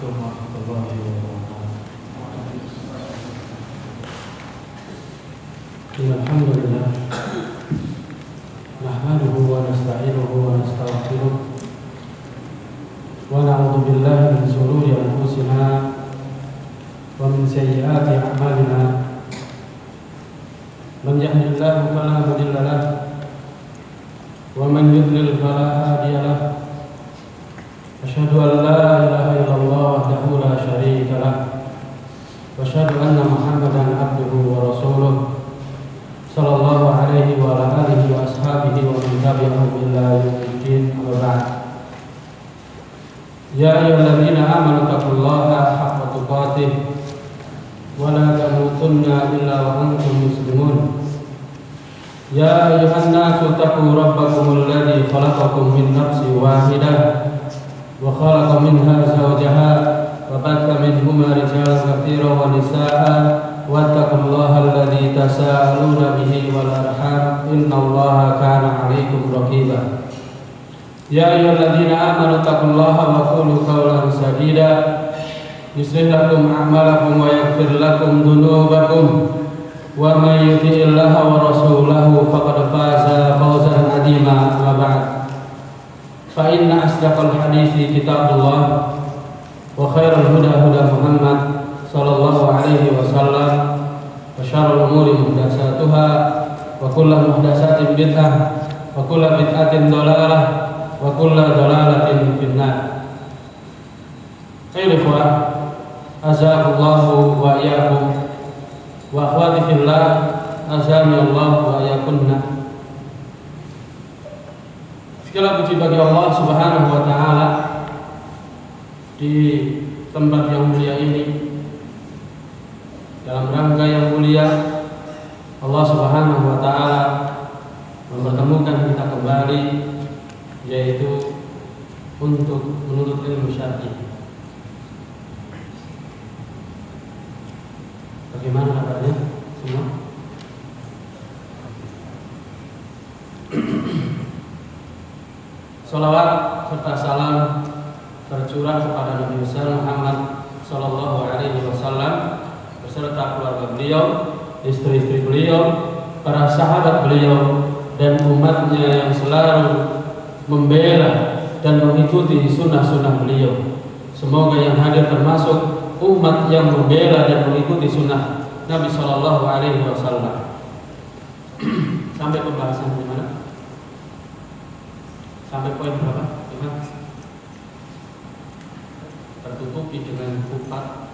Warahmatullahi wabarakatuh. Alhamdulillah, nahmaduhu wa nasta'inuhu wa nastaghfiruh wa na'udzu billahi min shururi anfusina wa min sayyiati a'malina. Man yahdihillahu fala mudilla lahu wa man yudlil fala hadiya lahu. Asyhadu an la ilaha illallah wahdahu la syarika lah wa asyhadu anna Muhammadan abduhu wa rasuluh sallallahu alaihi wa ala alihi wa ashabihi wa man tabi'ahum ila yaumiddin. Amma ba'd. Ya ayyuhalladzina amanu taqullaha haqqa tuqatih wa la tamutunna illa wa antum muslimun. Ya ayyuhan nasu taqu rabbakumul ladzi khalaqakum min nafsin wahidah wa khalaqa minha zawjaha wa batha minhuma rijalan katsiran wa nisaa'a wattaqullaha alladzi tasaaluna bihi wal arham innallaha kana 'alaikum raqiba. Ya ayyuhalladzina amanu taqullaha wa qulu qawlan sadida yuslih lakum a'malakum wa yaghfir lakum dhunubakum wa may yuti'illaha wa rasulahu faqad faza fawzan 'azima. Amma ba'd. Fa inna asdaqal hadithi kitabullah wa khairal huda huda Muhammad sallallahu alaihi wasallam wa syarrul umuri muhdatsatuha wa kullu muhdatsatin bid'ah wa kullu bid'atin dhalalah wa kullu dhalalatin finnar. Ayyuhal ikhwah, azzakumullahu wa iyyakum wa akhwati fillah, azani Allah wa iyyakunna. Segala puji bagi Allah Subhanahu wa taala di tempat yang mulia ini, dalam rangka yang mulia Allah Subhanahu wa taala mempertemukan kita kembali, yaitu untuk menuntut ilmu syar'i. Bagaimana kabarnya semua? Salawat serta salam tercurah kepada Nabi besar Muhammad sallallahu alaihi wasallam beserta keluarga beliau, istri-istri beliau, para sahabat beliau, dan umatnya yang selalu membela dan mengikuti sunnah-sunnah beliau. Semoga yang hadir termasuk umat yang membela dan mengikuti sunnah Nabi sallallahu alaihi wasallam. Sampai pembahasan di mana? Sampai poin berapa? Ingat? Tertutupi dengan kupat.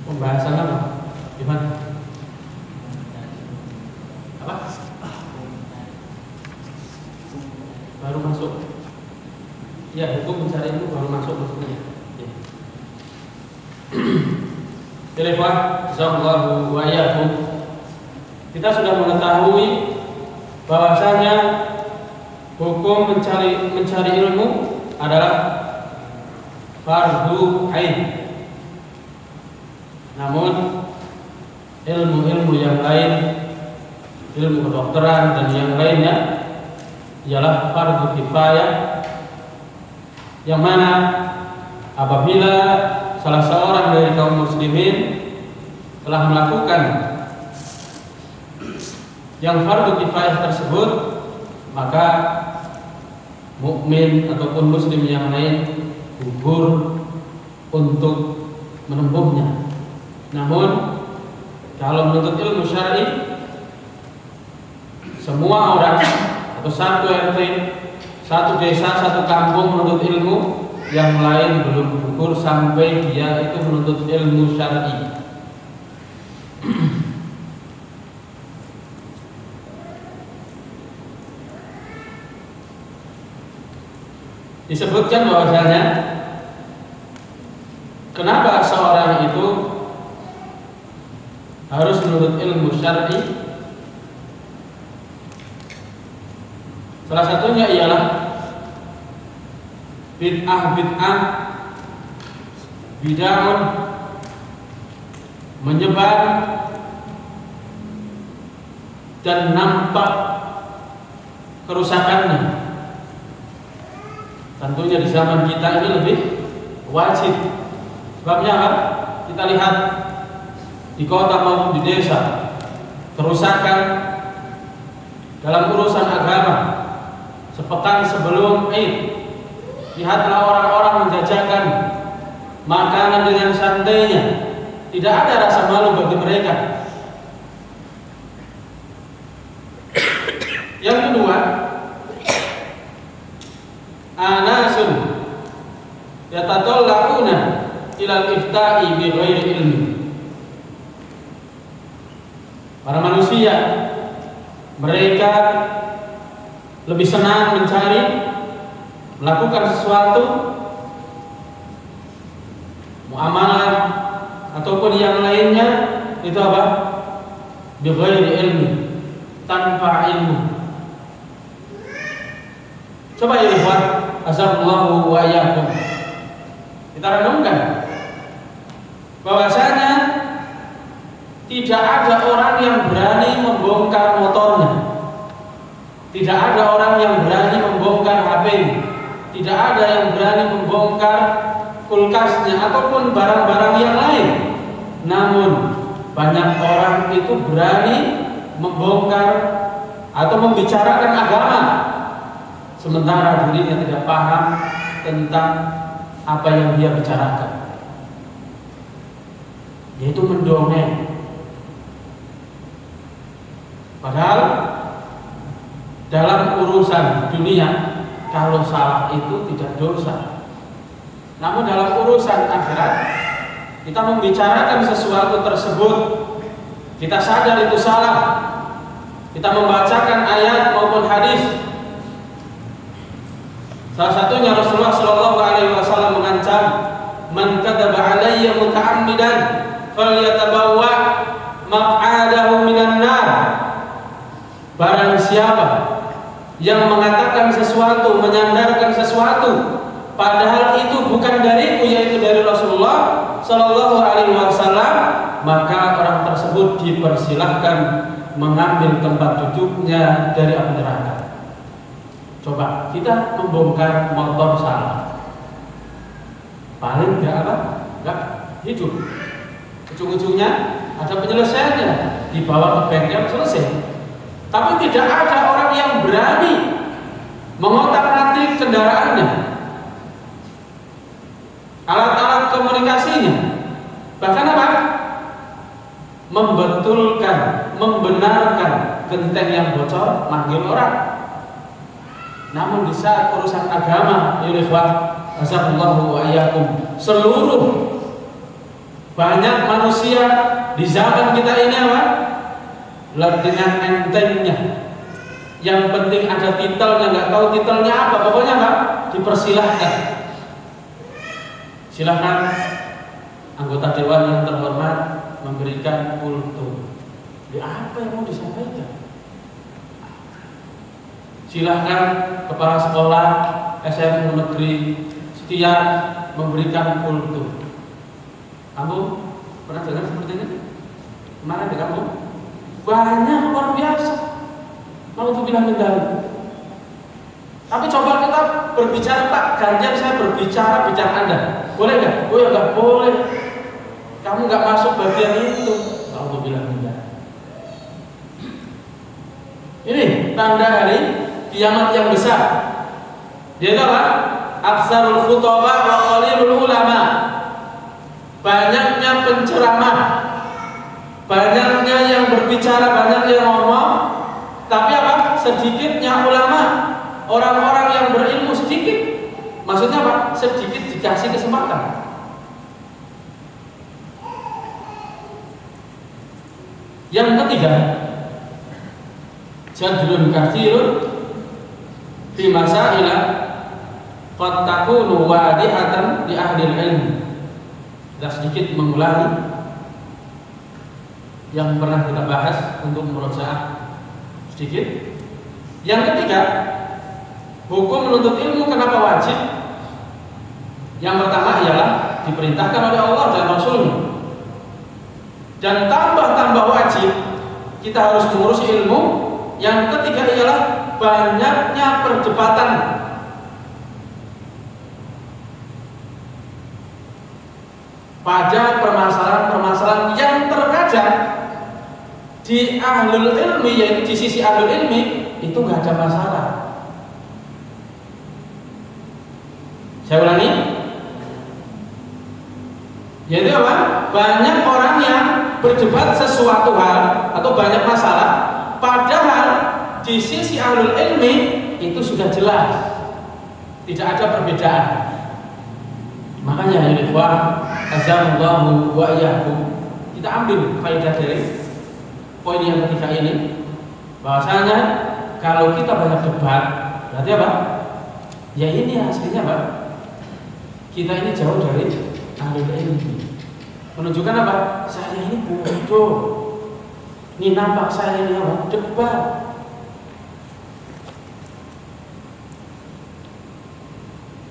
Pembahasan apa? Gimana? Apa? Baru masuk. Ya, hukum mencari ilmu baru masuk maksudnya. Ikhwah, jazakallahu wa iyyakum. Kita sudah mengetahui bahwasanya hukum mencari ilmu adalah fardu ain. Namun ilmu-ilmu yang lain, ilmu kedokteran dan yang lainnya ialah fardu kifayah, yang mana apabila salah seorang dari kaum muslimin telah melakukan yang fardu kifayah tersebut, maka mukmin ataupun muslim yang lain gugur untuk menempuhnya. Namun kalau menuntut ilmu syar'i, semua orang atau satu RT, satu desa, satu kampung menuntut ilmu, yang lain belum gugur sampai dia itu menuntut ilmu syar'i. Disebutkan bahwasanya kenapa seorang itu harus menuntut ilmu syar'i? Salah satunya ialah bid'ah bid'aun menyebar dan nampak kerusakannya. Tentunya di zaman kita ini lebih wajib. Sebabnya apa? Kita lihat di kota maupun di desa, kerusakan dalam urusan agama. Sepekan sebelum Id, lihatlah orang-orang menjajakan makanan dengan santainya. Tidak ada rasa malu bagi mereka. Yang kedua, anasun yatatallaquna ila al-ifta'i bi ghairi ilmi. Para manusia, mereka lebih senang mencari, melakukan sesuatu muamalah ataupun yang lainnya itu apa? Bi ghairi ilmi, tanpa ilmu. Coba ya ikhwan, azallahu wa iyyakum. Kita renungkan bahwasanya tidak ada orang yang berani membongkar motornya. Tidak ada orang yang berani membongkar HP-nya. Tidak ada yang berani membongkar kulkasnya ataupun barang-barang yang lain. Namun banyak orang itu berani membongkar atau membicarakan agama, sementara dirinya tidak paham tentang apa yang dia bicarakan, yaitu mendongeng. Padahal dalam urusan dunia, kalau salah itu tidak dosa. Namun dalam urusan akhirat, kita membicarakan sesuatu tersebut, kita sadar itu salah, kita membacakan ayat maupun hadis. Salah satunya Rasulullah SAW mengancam, "Man kadzaba 'alayya muta'ammidan falyatabawwa maq'adahu minan nar." Barang siapa yang mengatakan sesuatu, menyandarkan sesuatu, padahal itu bukan dariku, yaitu dari Rasulullah SAW, maka orang tersebut dipersilahkan mengambil tempat duduknya dari api neraka. Coba kita membongkar motor salah, paling enggak apa? Enggak hidup. Ujung-ujungnya ada penyelesaiannya, dibawa ke bengkel selesai. Tapi tidak ada orang yang berani mengotak-atik kendaraannya, alat-alat komunikasinya, bahkan apa? Membetulkan, membenarkan genteng yang bocor, manggil orang. Namun di saat urusan agama, ya ikhwan, azallahu wa iyyakum, seluruh banyak manusia di zaman kita ini apa? Dengan entengnya, yang penting ada titelnya, nggak tahu titelnya apa, pokoknya apa? Dipersilahkan. Silahkan anggota dewan yang terhormat memberikan kultum. Apa yang mau disampaikan? Silahkan kepala sekolah SMU Negeri Sekian memberikan kultum. Kamu pernah dengar seperti ini? Kemarin di kamu? Banyak, luar biasa. Mau tuh bilang mendalam. Tapi coba kita berbicara, Pak Ganjar, saya berbicara Anda. Boleh nggak? Oh ya nggak boleh. Kamu nggak masuk bagian itu. Mau tuh bilang mendalam. Ini tanda hari kiamat yang besar. Dia apa? Aksarul khutbah wa qalilul ulama. Banyaknya penceramah, banyaknya yang berbicara, banyak yang ngomong, tapi apa? Sedikitnya ulama, orang-orang yang berilmu sedikit. Maksudnya apa? Sedikit dikasih kesempatan. Yang ketiga, jadlun katsirun fi masaila qad takunu wadihatan li ahli ilm. Kita sedikit mengulangi yang pernah kita bahas untuk murojaah sedikit. Yang ketiga, hukum menuntut ilmu kenapa wajib? Yang pertama ialah diperintahkan oleh Allah dan Rasul-Nya. Dan tambah wajib kita harus mengurusi ilmu. Yang ketiga ialah banyaknya perdebatan. Pada permasalahan-permasalahan yang terkadang di ahlul ilmi, yaitu di sisi ahlul ilmi itu nggak ada masalah. Saya ulangi, yaitu apa? Banyak orang yang berdebat sesuatu hal atau banyak masalah, padahal di sisi ahlul ilmi itu sudah jelas, tidak ada perbedaan. Makanya ya ikhwah, azamullahu wa iyyakum, kita ambil faedah dari poin yang ketiga ini, bahwasanya kalau kita banyak debat, berarti apa? Ya ini hasilnya apa? Kita ini jauh dari ahlul ilmi. Menunjukkan apa? Saya ini bodoh. Ini nampak saya ini apa? Debat.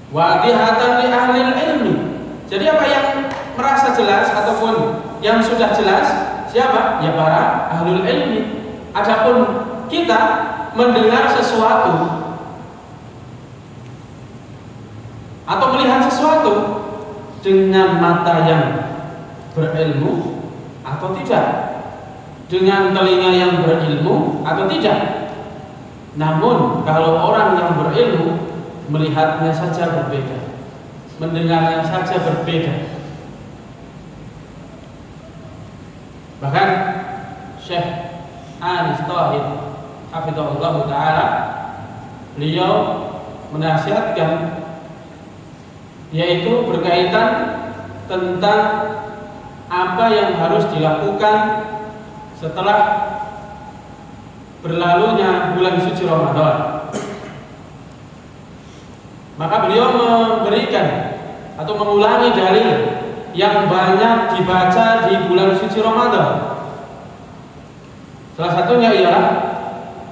Wadihatan li ahli ilmi. Jadi apa yang merasa jelas ataupun yang sudah jelas siapa? Ya para ahlul ilmi. Adapun kita mendengar sesuatu atau melihat sesuatu dengan mata yang berilmu atau tidak, dengan telinga yang berilmu atau tidak. Namun kalau orang yang berilmu melihatnya saja berbeda, mendengarnya saja berbeda. Bahkan Syekh Anis Thahir hafizahullah taala, beliau menasihatkan, yaitu berkaitan tentang apa yang harus dilakukan setelah berlalunya bulan suci Ramadan. Maka beliau memberikan atau mengulangi dalil yang banyak dibaca di bulan suci Ramadan. Salah satunya ialah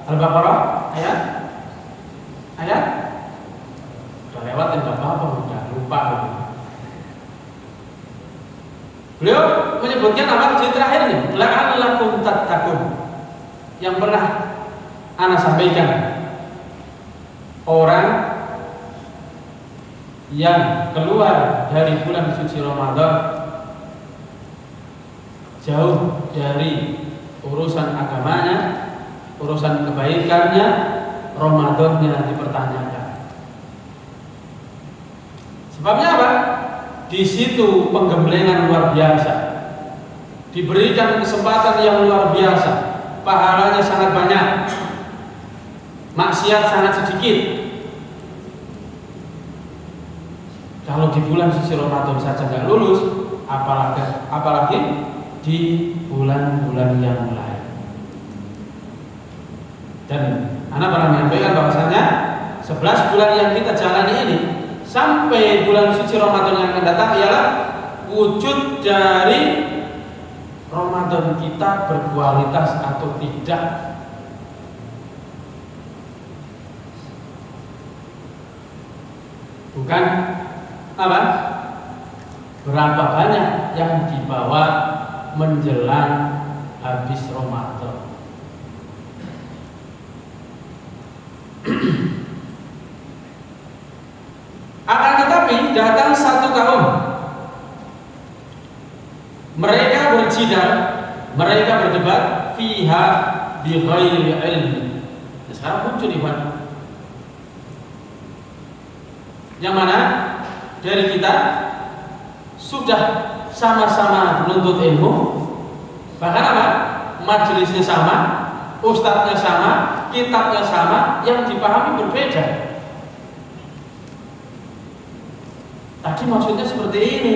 Al-Baqarah ayat udah lewat, enggak apa-apa, udah lupa. Beliau menyebutkan apa di terakhirnya, la'allakum tattaqun, yang pernah ana sampaikan. Orang yang keluar dari bulan suci Ramadan jauh dari urusan agamanya, urusan kebaikannya, Ramadannya dipertanyakan. Sebabnya apa? Di situ penggemblengan luar biasa, diberikan kesempatan yang luar biasa, pahalanya sangat banyak, maksiat sangat sedikit. Kalau di bulan suci Ramadan saja nggak lulus, apalagi di bulan-bulan yang lain. Dan anak pernah menyampaikan bahwasanya 11 bulan yang kita jalani ini sampai bulan suci Ramadan yang akan datang ialah wujud dari Ramadan kita berkualitas atau tidak. Bukan apa? Berapa banyak yang dibawa menjelang habis Ramadan. Akan tetapi datang satu kaum, mereka berjidal, mereka berdebat fiha bi ghairi ilmi. Sekarang muncul di mana? Yang mana dari kita sudah sama-sama menuntut ilmu, bahkan apa? Majelisnya sama, ustadznya sama, kitabnya sama, yang dipahami berbeda. Tadi maksudnya seperti ini,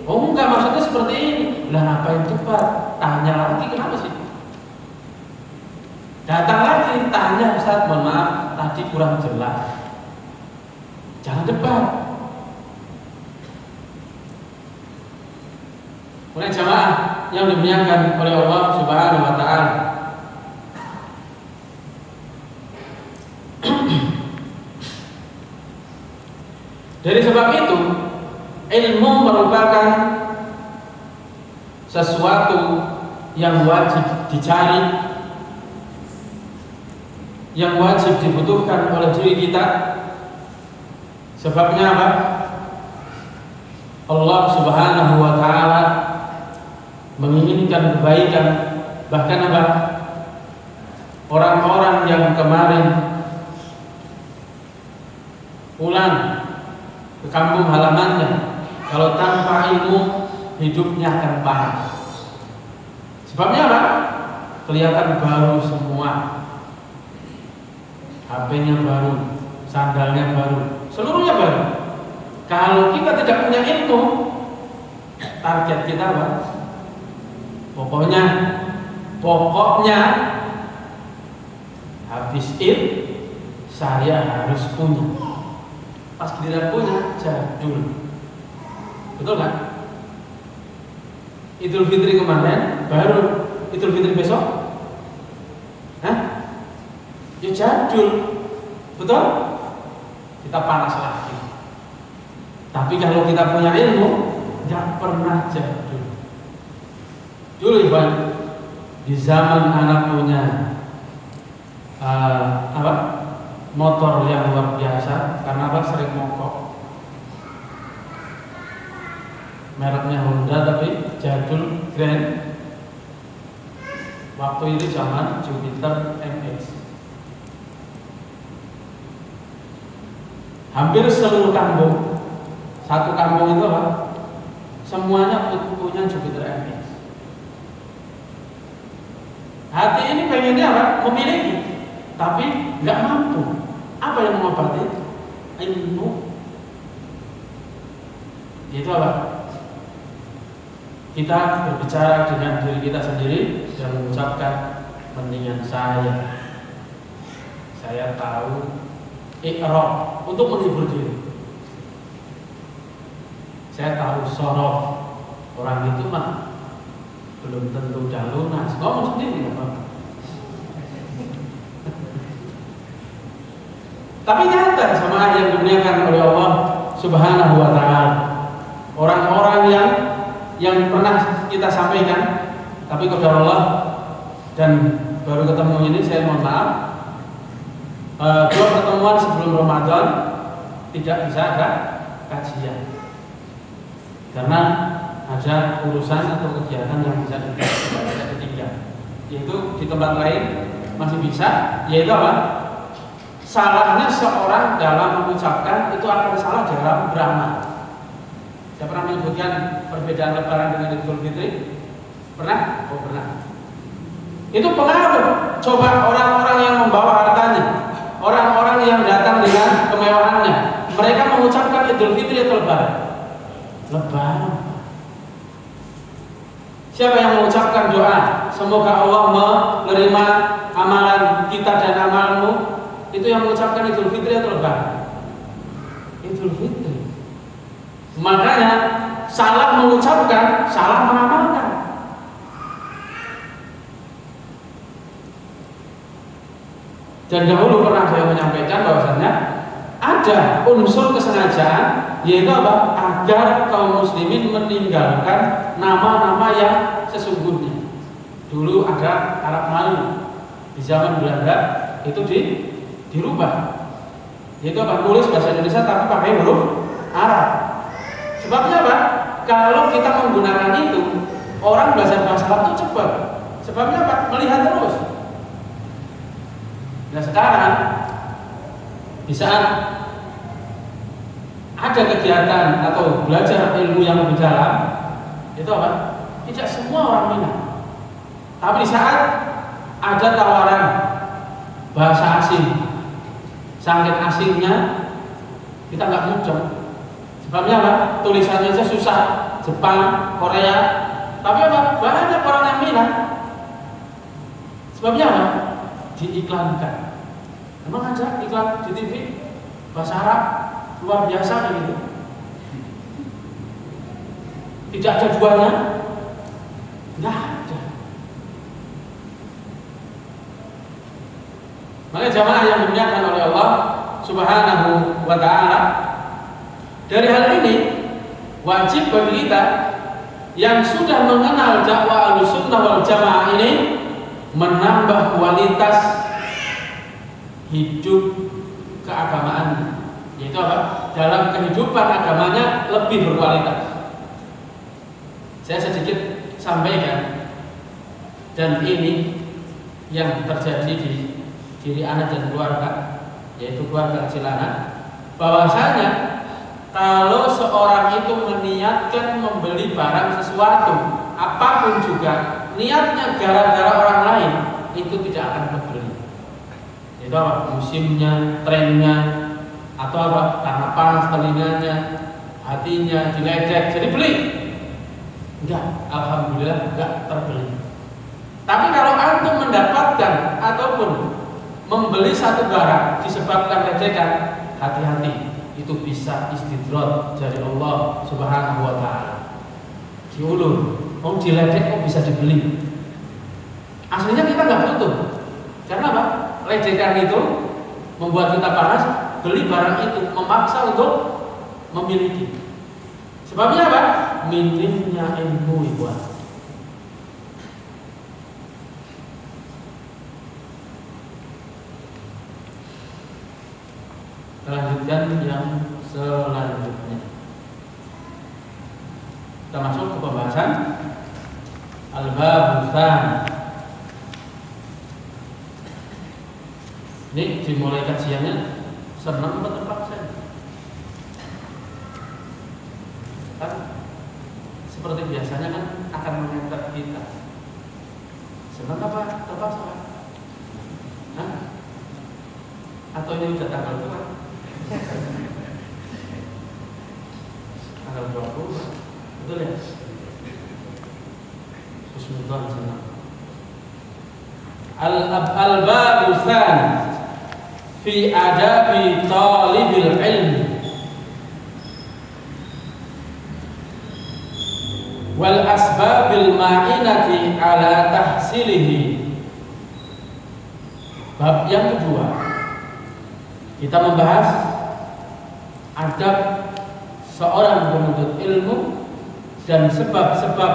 oh enggak, maksudnya seperti ini. Lah ngapain debat? Tanya lagi, kenapa sih? Datang lagi, tanya, Ustaz, mohon maaf, tadi kurang jelas. Jangan debat. Oleh jamaah yang dimuliakan oleh Allah Subhanahu wa taala. Dari sebab itu, ilmu merupakan sesuatu yang wajib dicari, yang wajib dibutuhkan oleh diri kita. Sebabnya apa? Allah Subhanahu wa taala menginginkan kebaikan. Bahkan apa? Orang-orang yang kemarin pulang ke kampung halamannya, kalau tanpa ilmu hidupnya akan panas. Sebabnya apa? Kelihatan baru semua. HP-nya baru, sandalnya baru, seluruhnya baru. Kalau kita tidak punya ilmu, target kita apa? Pokoknya habis saya harus punya. Pas giliran punya jadul. Betul kan? Idul Fitri kemarin baru, Idul Fitri besok ya jadul. Betul? Kita panas lagi. Tapi kalau kita punya ilmu, gak pernah jadul. Dulu Iwan, di zaman anak punya motor yang luar biasa, karena sering mogok. Mereknya Honda tapi jadul, Grand. Waktu itu zaman Jupiter MX. Hampir seluruh kampung, satu kampung itu semuanya punya Jupiter MX. Hati ini pengennya memiliki, tapi nggak mampu. Apa yang mengobati? Ilmu. Itu kita berbicara dengan diri kita sendiri dan mengucapkan mendingan saya tahu iqra untuk menghibur diri. Saya tahu sorof, orang itu belum tentu udah lunas. Ngomong sendiri tapi nyata sama yang dimuliakan oleh Allah Subhanahu wa taala. Orang-orang yang pernah kita sampaikan, tapi kepada Allah dan baru ketemu ini, saya mohon maaf. Dua pertemuan sebelum Ramadan tidak bisa ada kajian karena ada urusan atau kegiatan yang bisa kita ketinggalan. Yaitu di tempat lain masih bisa, yaitu salahnya seorang dalam mengucapkan itu akan salah dalam beramal. Saya pernah menyebutkan perbedaan Lebaran dengan Idul Fitri? Pernah? Oh pernah. Itu pengaruh. Coba orang-orang yang membawa hartanya, orang-orang yang datang dengan kemewahannya, mereka mengucapkan Idul Fitri atau Lebaran? Lebaran. Siapa yang mengucapkan doa, semoga Allah menerima amalan kita dan amalmu? Itu yang mengucapkan Idul Fitri atau Lebaran? Idul Fitri. Makanya salah mengucapkan, salah mengamalkan. Dan dahulu pernah saya menyampaikan bahwasannya ada unsur kesengajaan, yaitu agar kaum muslimin meninggalkan nama-nama yang sesungguhnya. Dulu ada Arab Melayu di zaman Belanda, itu dirubah. Yaitu nulis bahasa Indonesia tapi pakai huruf Arab. Sebabnya kalau kita menggunakan itu, orang belajar bahasa Arab itu cepat. Sebabnya melihat terus. Nah sekarang di saat ada kegiatan atau belajar ilmu yang lebih dalam, itu tidak semua orang minat. Tapi di saat ada tawaran bahasa asing, saking asingnya kita nggak mudah. Sebabnya tulisannya saja susah, Jepang, Korea, tapi banyak orang yang minat. Sebabnya diiklankan. Memang ada iklan di TV bahasa Arab luar biasa begitu. Tidak ada duanya, nggak ada. Maka jamaah yang dimuliakan oleh Allah Subhanahu wa taala, dari hal ini wajib bagi kita yang sudah mengenal dakwah Ahlussunnah wal Jamaah ini menambah kualitas hidup keagamaan, yaitu apa? Dalam kehidupan agamanya lebih berkualitas. Saya sedikit sampaikan, dan ini yang terjadi di diri anak dan keluarga, yaitu keluarga Cilangan, bahwasanya kalau seorang itu meniatkan membeli barang sesuatu, apapun juga, niatnya gara-gara orang lain, itu tidak akan kebeli. Itu apa? Musimnya, trennya, atau apa? Karena panas telinganya, hatinya diledek, jadi beli. Enggak, alhamdulillah enggak terbeli. Tapi kalau antum mendapatkan ataupun membeli satu barang disebabkan ledekan, hati-hati, itu bisa istidraj dari Allah Subhanahu wa taala. Diulur, mau diledek kok bisa dibeli. Aslinya kita nggak butuh. Karena apa? Ledekan itu membuat kita panas, beli barang itu memaksa untuk memiliki. Sebabnya apa? Minimnya ilmu ibu. Lanjutkan yang selanjutnya. Kita masuk ke pembahasan Al-Bab Tsani. Ini dimulai kajiannya senang atau terpaksa? Kan seperti biasanya kan akan mengantar kita. Senang apa terpaksa? Hah? Atau ini udah tanggal berapa? Tanggal 20, betul ya? Bismillahirrahmanirrahim. Al-Bab Tsani fi adabi talibil ilmi wal asbabil ma'inati ala tahsilihi. Bab yang kedua, kita membahas adab seorang penuntut ilmu dan sebab-sebab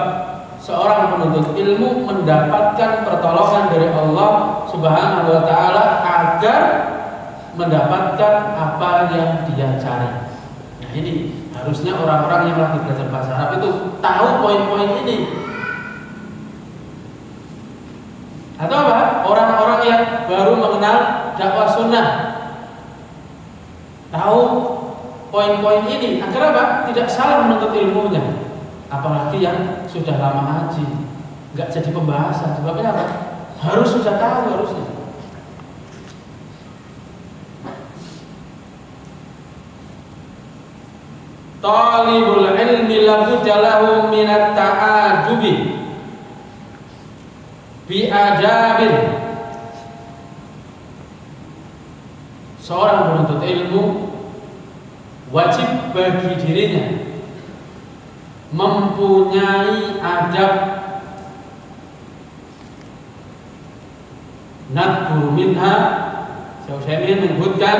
seorang penuntut ilmu mendapatkan pertolongan dari Allah Subhanahu wa taala agar mendapatkan apa yang dia cari. Nah, ini harusnya orang-orang yang lagi belajar bahasa Arab itu tahu poin-poin ini. Atau apa? Orang-orang yang baru mengenal dakwah sunnah tahu poin-poin ini agar apa? Tidak salah menuntut ilmunya. Apalagi yang sudah lama haji, nggak jadi pembahasan. Sebabnya apa? Harus sudah tahu harusnya. Talibul ilmi labudda lahu minat ta'adubi bi adabin. Seorang penuntut ilmu wajib bagi dirinya mempunyai adab. Nadhur minha, saya menyebutkan,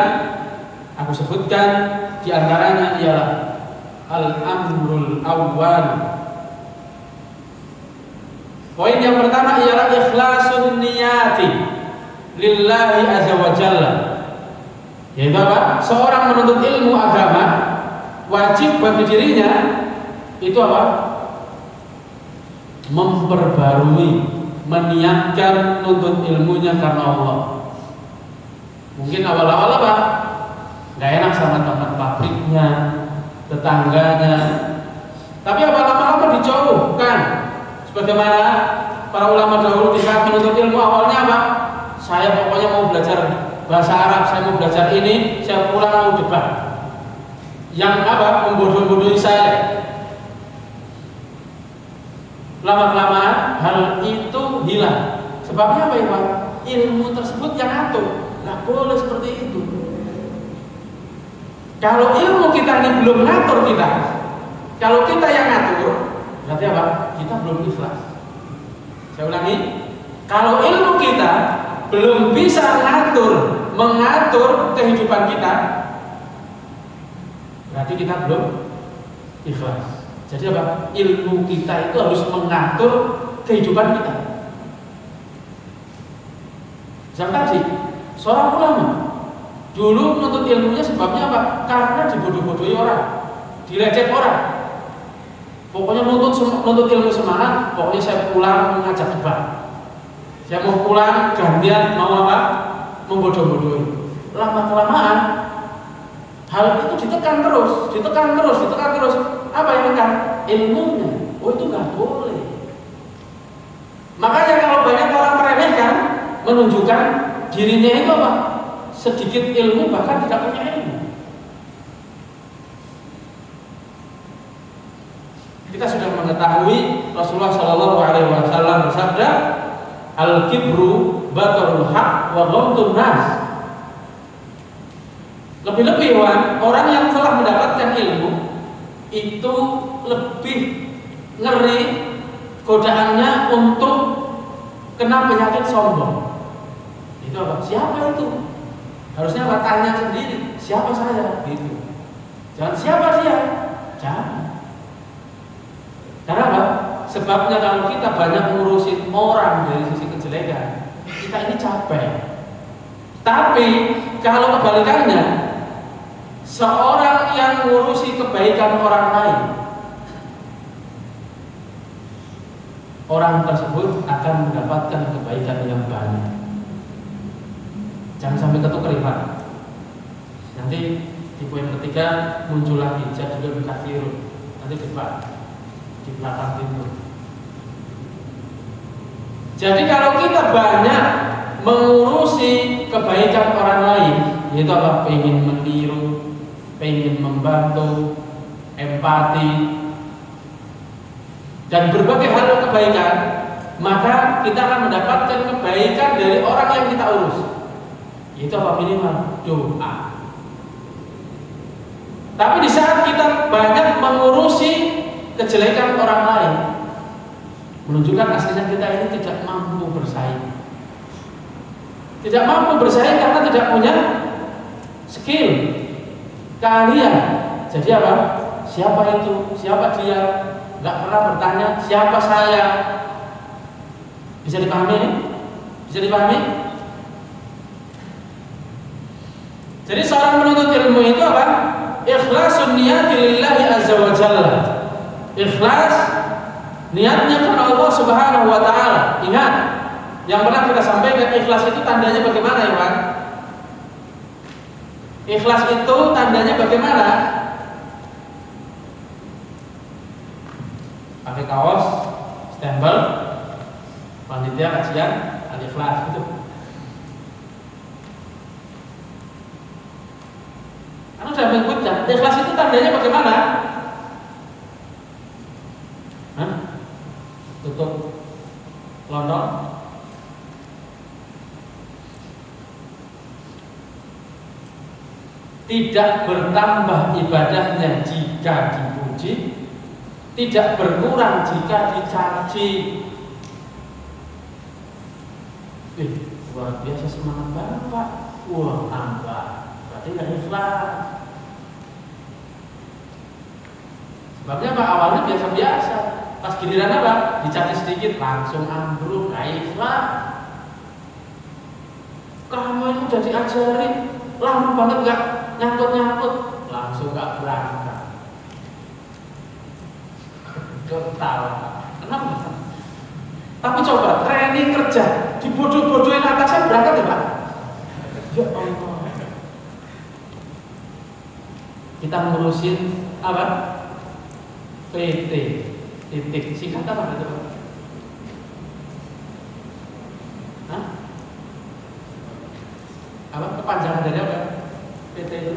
aku sebutkan di antaranya ialah al-amrul awwal. Poin yang pertama ialah ikhlasun niyati lillahi azza wa jalla. Yaitu apa? Seorang menuntut ilmu agama wajib bagi dirinya itu apa? Memperbarui, meniatkan nuntut ilmunya karena Allah. Mungkin awal-awal apa? Gak enak sama teman pabriknya, tetangganya. Tapi apa lama-lama dijauhkan. Sebagaimana para ulama dahulu di saat menuntut ilmu awalnya apa? Saya pokoknya mau belajar bahasa Arab, saya mau belajar ini, saya pulang mau debat. Yang apa? Membodoh-bodohi saya. Lama-kelamaan hal itu hilang. Sebabnya apa ya Pak? Ilmu tersebut yang atur. Gak boleh seperti itu. Kalau ilmu kita ini belum ngatur kita, kalau kita yang ngatur, berarti apa? Kita belum ikhlas. Saya ulangi, kalau ilmu kita belum bisa mengatur kehidupan kita, berarti kita belum ikhlas. Jadi apa? Ilmu kita itu harus mengatur kehidupan kita. Yang tadi, seorang ulama dulu menuntut ilmunya sebabnya apa? Karena dibodoh-bodohi orang, dilecek orang. Pokoknya nuntut ilmu semangat, pokoknya saya pulang mengajak debat. Saya mau pulang gantian mau apa? Membodoh-bodohi. Lama-kelamaan hal itu ditekan terus. Apa yang ditekan? Ilmunya. Oh, itu nggak boleh. Makanya kalau banyak orang meremehkan, menunjukkan dirinya itu apa? Sedikit ilmu, bahkan tidak punya ilmu. Kita sudah mengetahui Rasulullah Shallallahu Alaihi Wasallam bersabda, al-kibru batarul haq wa ghamtun nas. Lebih-lebih orang yang telah mendapatkan ilmu itu lebih ngeri godaannya untuk kena penyakit sombong. Itu apa? Siapa itu? Harusnya apa? Tanya sendiri, siapa saya? Gitu. Jangan siapa dia? Jangan. Karena apa? Sebabnya kalau kita banyak ngurusin orang dari sisi kejelekan, kita ini capek. Tapi kalau kebalikannya, seorang yang ngurusi kebaikan orang lain, orang tersebut akan mendapatkan kebaikan yang banyak. Jangan sampai ketukar. Nanti di poin ketiga muncul lagi jadul kafirun. Nanti debat di belakang pintu. Jadi kalau kita banyak mengurusi kebaikan orang lain, yaitu apa? Pengen meniru, pengen membantu, empati, dan berbagai hal kebaikan, maka kita akan mendapatkan kebaikan dari orang yang kita urus. Itu apa? Minimal doa. Tapi di saat kita banyak mengurusi kejelekan orang lain, menunjukkan aslinya kita ini tidak mampu bersaing. Tidak mampu bersaing karena tidak punya skill, keahlian. Jadi apa? Siapa itu? Siapa dia? Gak pernah bertanya siapa saya. Bisa dipahami? Bisa dipahami? Jadi seorang penuntut ilmu itu apa? Ikhlasun niyati lillahi azza wa jalla. Ikhlas niatnya karena Allah Subhanahu wa taala. Ingat, yang pernah kita sampaikan, ikhlas itu tandanya bagaimana ya, Pak? Ikhlas itu tandanya bagaimana? Pakai kaos, stempel, panitia kajian, al-ikhlas itu. Karena sudah menyebutkan, ikhlas itu tandanya bagaimana? Hah? Tutup london. Tidak bertambah ibadahnya jika dipuji, tidak berkurang jika dicaci. Luar biasa semangat banget, Pak. Wah, tambah. Berarti nggak ikhlas. Sebabnya Pak, awalnya biasa-biasa. Pas giliran apa? Dicaci sedikit langsung ambruk, nggak ikhlas. Kamu ini udah diajari lama banget nggak nyangkut-nyangkut, langsung nggak berangkat. Total. Kenapa? Tapi coba training kerja dibodoh-bodohin atasnya, berangkat ya Pak? Ya Allah. Kita ngurusin apa? PT titik singkat apa itu? Hah? Apa kepanjangan dari apa? PT itu?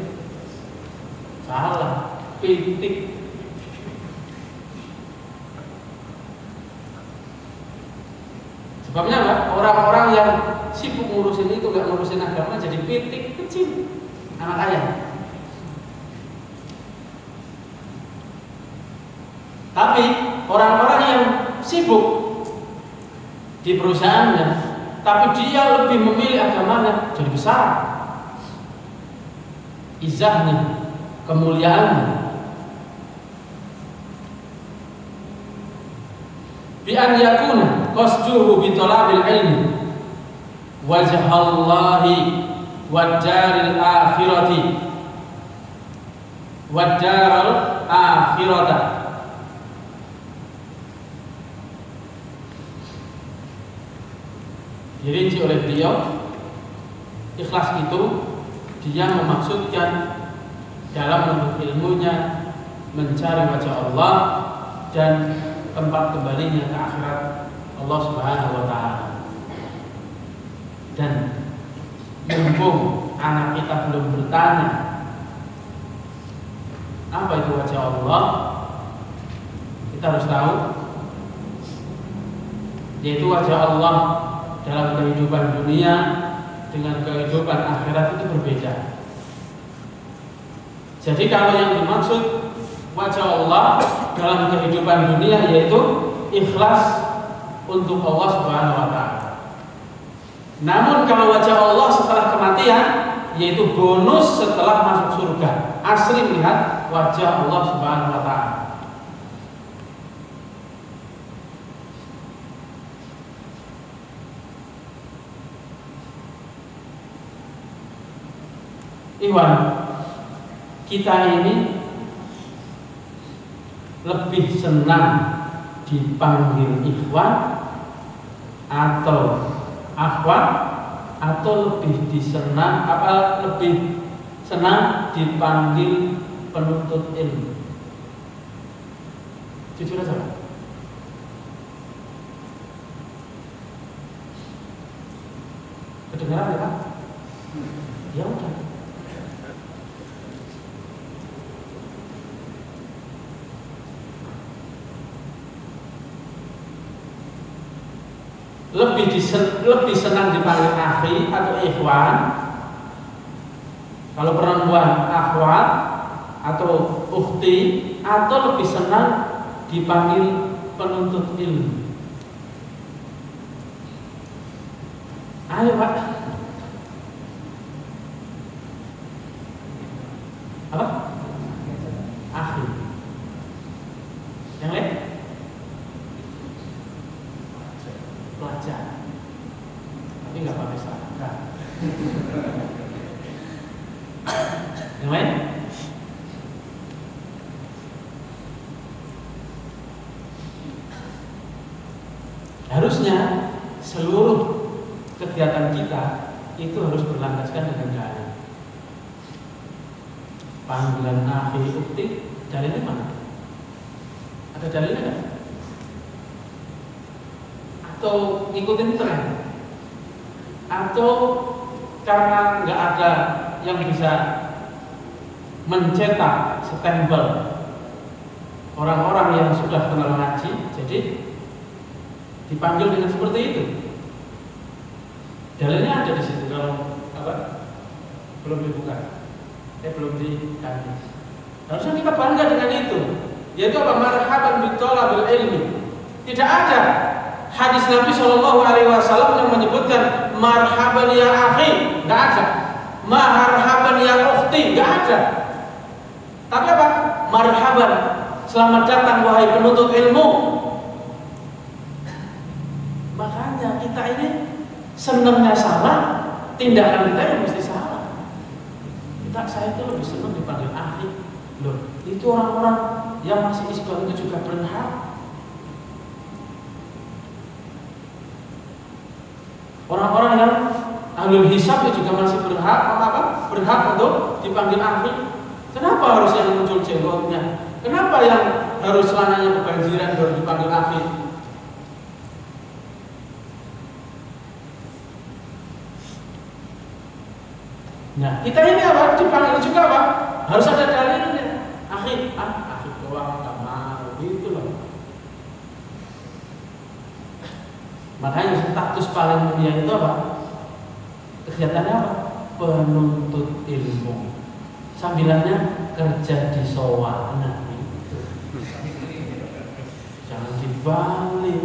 Salah, titik. Sebabnya apa? Orang-orang yang sibuk ngurusin itu, gak ngurusin agama, jadi pitik kecil, anak ayam. Tapi orang-orang yang sibuk di perusahaannya, tapi dia lebih memilih agamanya, jadi besar. Izahnya, kemuliaannya. bi an yakuna qasduhu bi talabil ilmi wajhallahi wad daril akhirati wad daral akhirata. Dirinci oleh beliau, ikhlas itu dia memaksudkan dalam menuntut ilmunya mencari wajah Allah dan tempat kembalinya ke akhirat Allah Subhanahu wa taala. Dan mumpung anak kita belum bertanya apa itu wajah Allah, kita harus tahu yaitu wajah Allah dalam kehidupan dunia dengan kehidupan akhirat itu berbeda. Jadi kalau yang dimaksud wajah Allah dalam kehidupan dunia yaitu ikhlas untuk Allah Subhanahu wa taala. Namun kalau wajah Allah setelah kematian yaitu bonus setelah masuk surga. Asri melihat wajah Allah Subhanahu wa taala. Iwan, kita ini lebih senang dipanggil ikhwan atau akhwat, atau lebih senang dipanggil penuntut ilmu? Jujur aja. Kedengaran ya Pak? Ya udah. Lebih senang dipanggil akhi atau ikhwan, kalau perempuan akhwat atau ukhti, atau lebih senang dipanggil penuntut ilmu? Ayo Pak. Apa? Akhi. Yang lain? Pelajar. Tapi nggak pakai seragam. Yang lain? Harusnya seluruh kegiatan kita itu harus berlandaskan dengan dalil. Panggilan akhi ukti, dalilnya mana? Ada dalilnya nggak? Atau ngikutin tren, atau karena nggak ada yang bisa mencetak stempel orang-orang yang sudah kenal ngaji, jadi dipanggil dengan seperti itu. Dalilnya ada di situ. Kalau apa? Belum dibuka, belum dikasih. Harusnya kita bangga dengan itu. Yaitu apa? Marhaban bitolabil ilmi. Tidak ada hadis Nabi SAW yang menyebutkan marhaban ya akhi, nggak ada. Marhaban ya ukhti, nggak ada. Tapi apa? Marhaban, selamat datang wahai penuntut ilmu. Makanya kita ini senangnya salah, tindakan kita yang mesti salah. Saya itu lebih senang dipanggil akhi. Loh, itu orang-orang yang masih isbal itu juga berhak. Orang-orang yang ahlul hisab itu juga masih berhak berhak untuk dipanggil akhi. Kenapa harus yang muncul jenggotnya? Kenapa yang harus celananya kebanjiran baru dipanggil akhi? Nah, kita ini apa? Dipanggil juga apa? Harus ada dalilnya. Akhi, akhi doang nggak mau, gitu loh. Makanya status paling mulia itu apa? Kegiatannya apa? Penuntut ilmu. Sambilannya kerja di sowana. Jangan dibalik.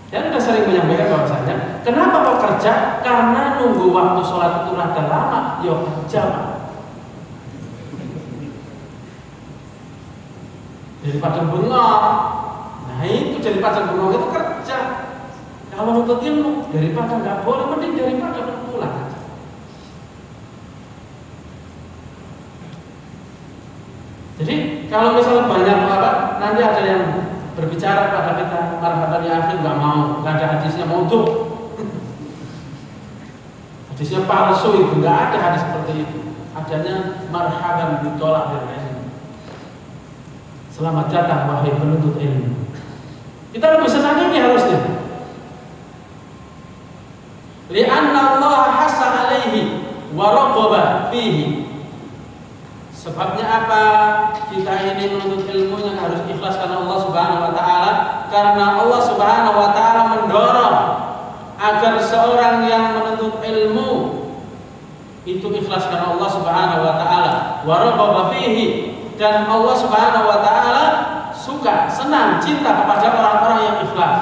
Saya sudah sering menyampaikan bahwasanya kenapa kok kerja? Karena nunggu waktu sholat itu rada lama. Yo kerja Pak. daripada bengong. Nah itu daripada bengong itu kerja. Kalau menuntut ilmu daripada nggak boleh, mending daripada pulang aja. Jadi kalau misalnya banyak orang nanti ada yang berbicara pada kita marhaban ya akhi, nggak mau, nggak ada hadisnya maudhu. Hadisnya palsu itu, nggak ada hadis seperti itu. Adanya marhaban ditolak dari ilmu. Selamat datang wahai penuntut ilmu. Kita lebih senang ini harusnya. Li'anna Allah hasa alaihi wa raqaba fihi. Sebabnya apa? Kita ini menuntut ilmu yang harus ikhlas karena Allah Subhanahu wa taala, karena Allah Subhanahu wa taala mendorong agar seorang yang menuntut ilmu itu ikhlas karena Allah Subhanahu wa taala, wa raqaba fihi, dan Allah Subhanahu wa taala suka, senang, cinta kepada orang-orang yang ikhlas.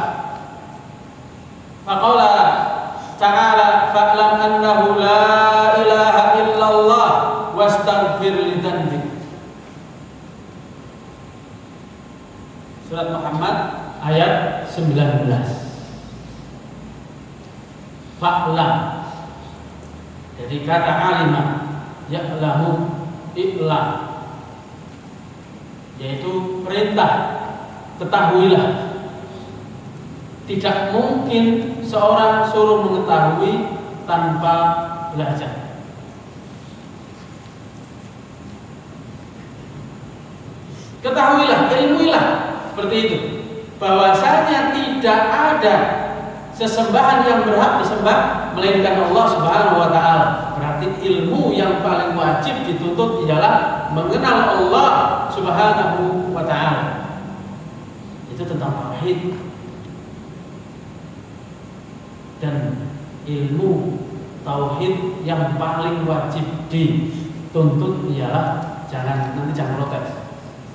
Faqala ta'ala fa'lam annahu la ilaha illallah wastaghfir lidzanbik. Surat Muhammad ayat 19. Fa'lam. Jadi kata alimah ya'lamu i'lam, yaitu perintah, ketahuilah. Tidak mungkin seorang suruh mengetahui tanpa belajar. Ketahuilah, ilmuilah, seperti itu. Bahwasanya tidak ada sesembahan yang berhak disembah melainkan Allah Subhanahu wa taala. Berarti ilmu yang paling wajib dituntut ialah mengenal Allah Subhanahu wa taala. Itu tentang tauhid. Dan ilmu tauhid yang paling wajib dituntut ialah jangan protes.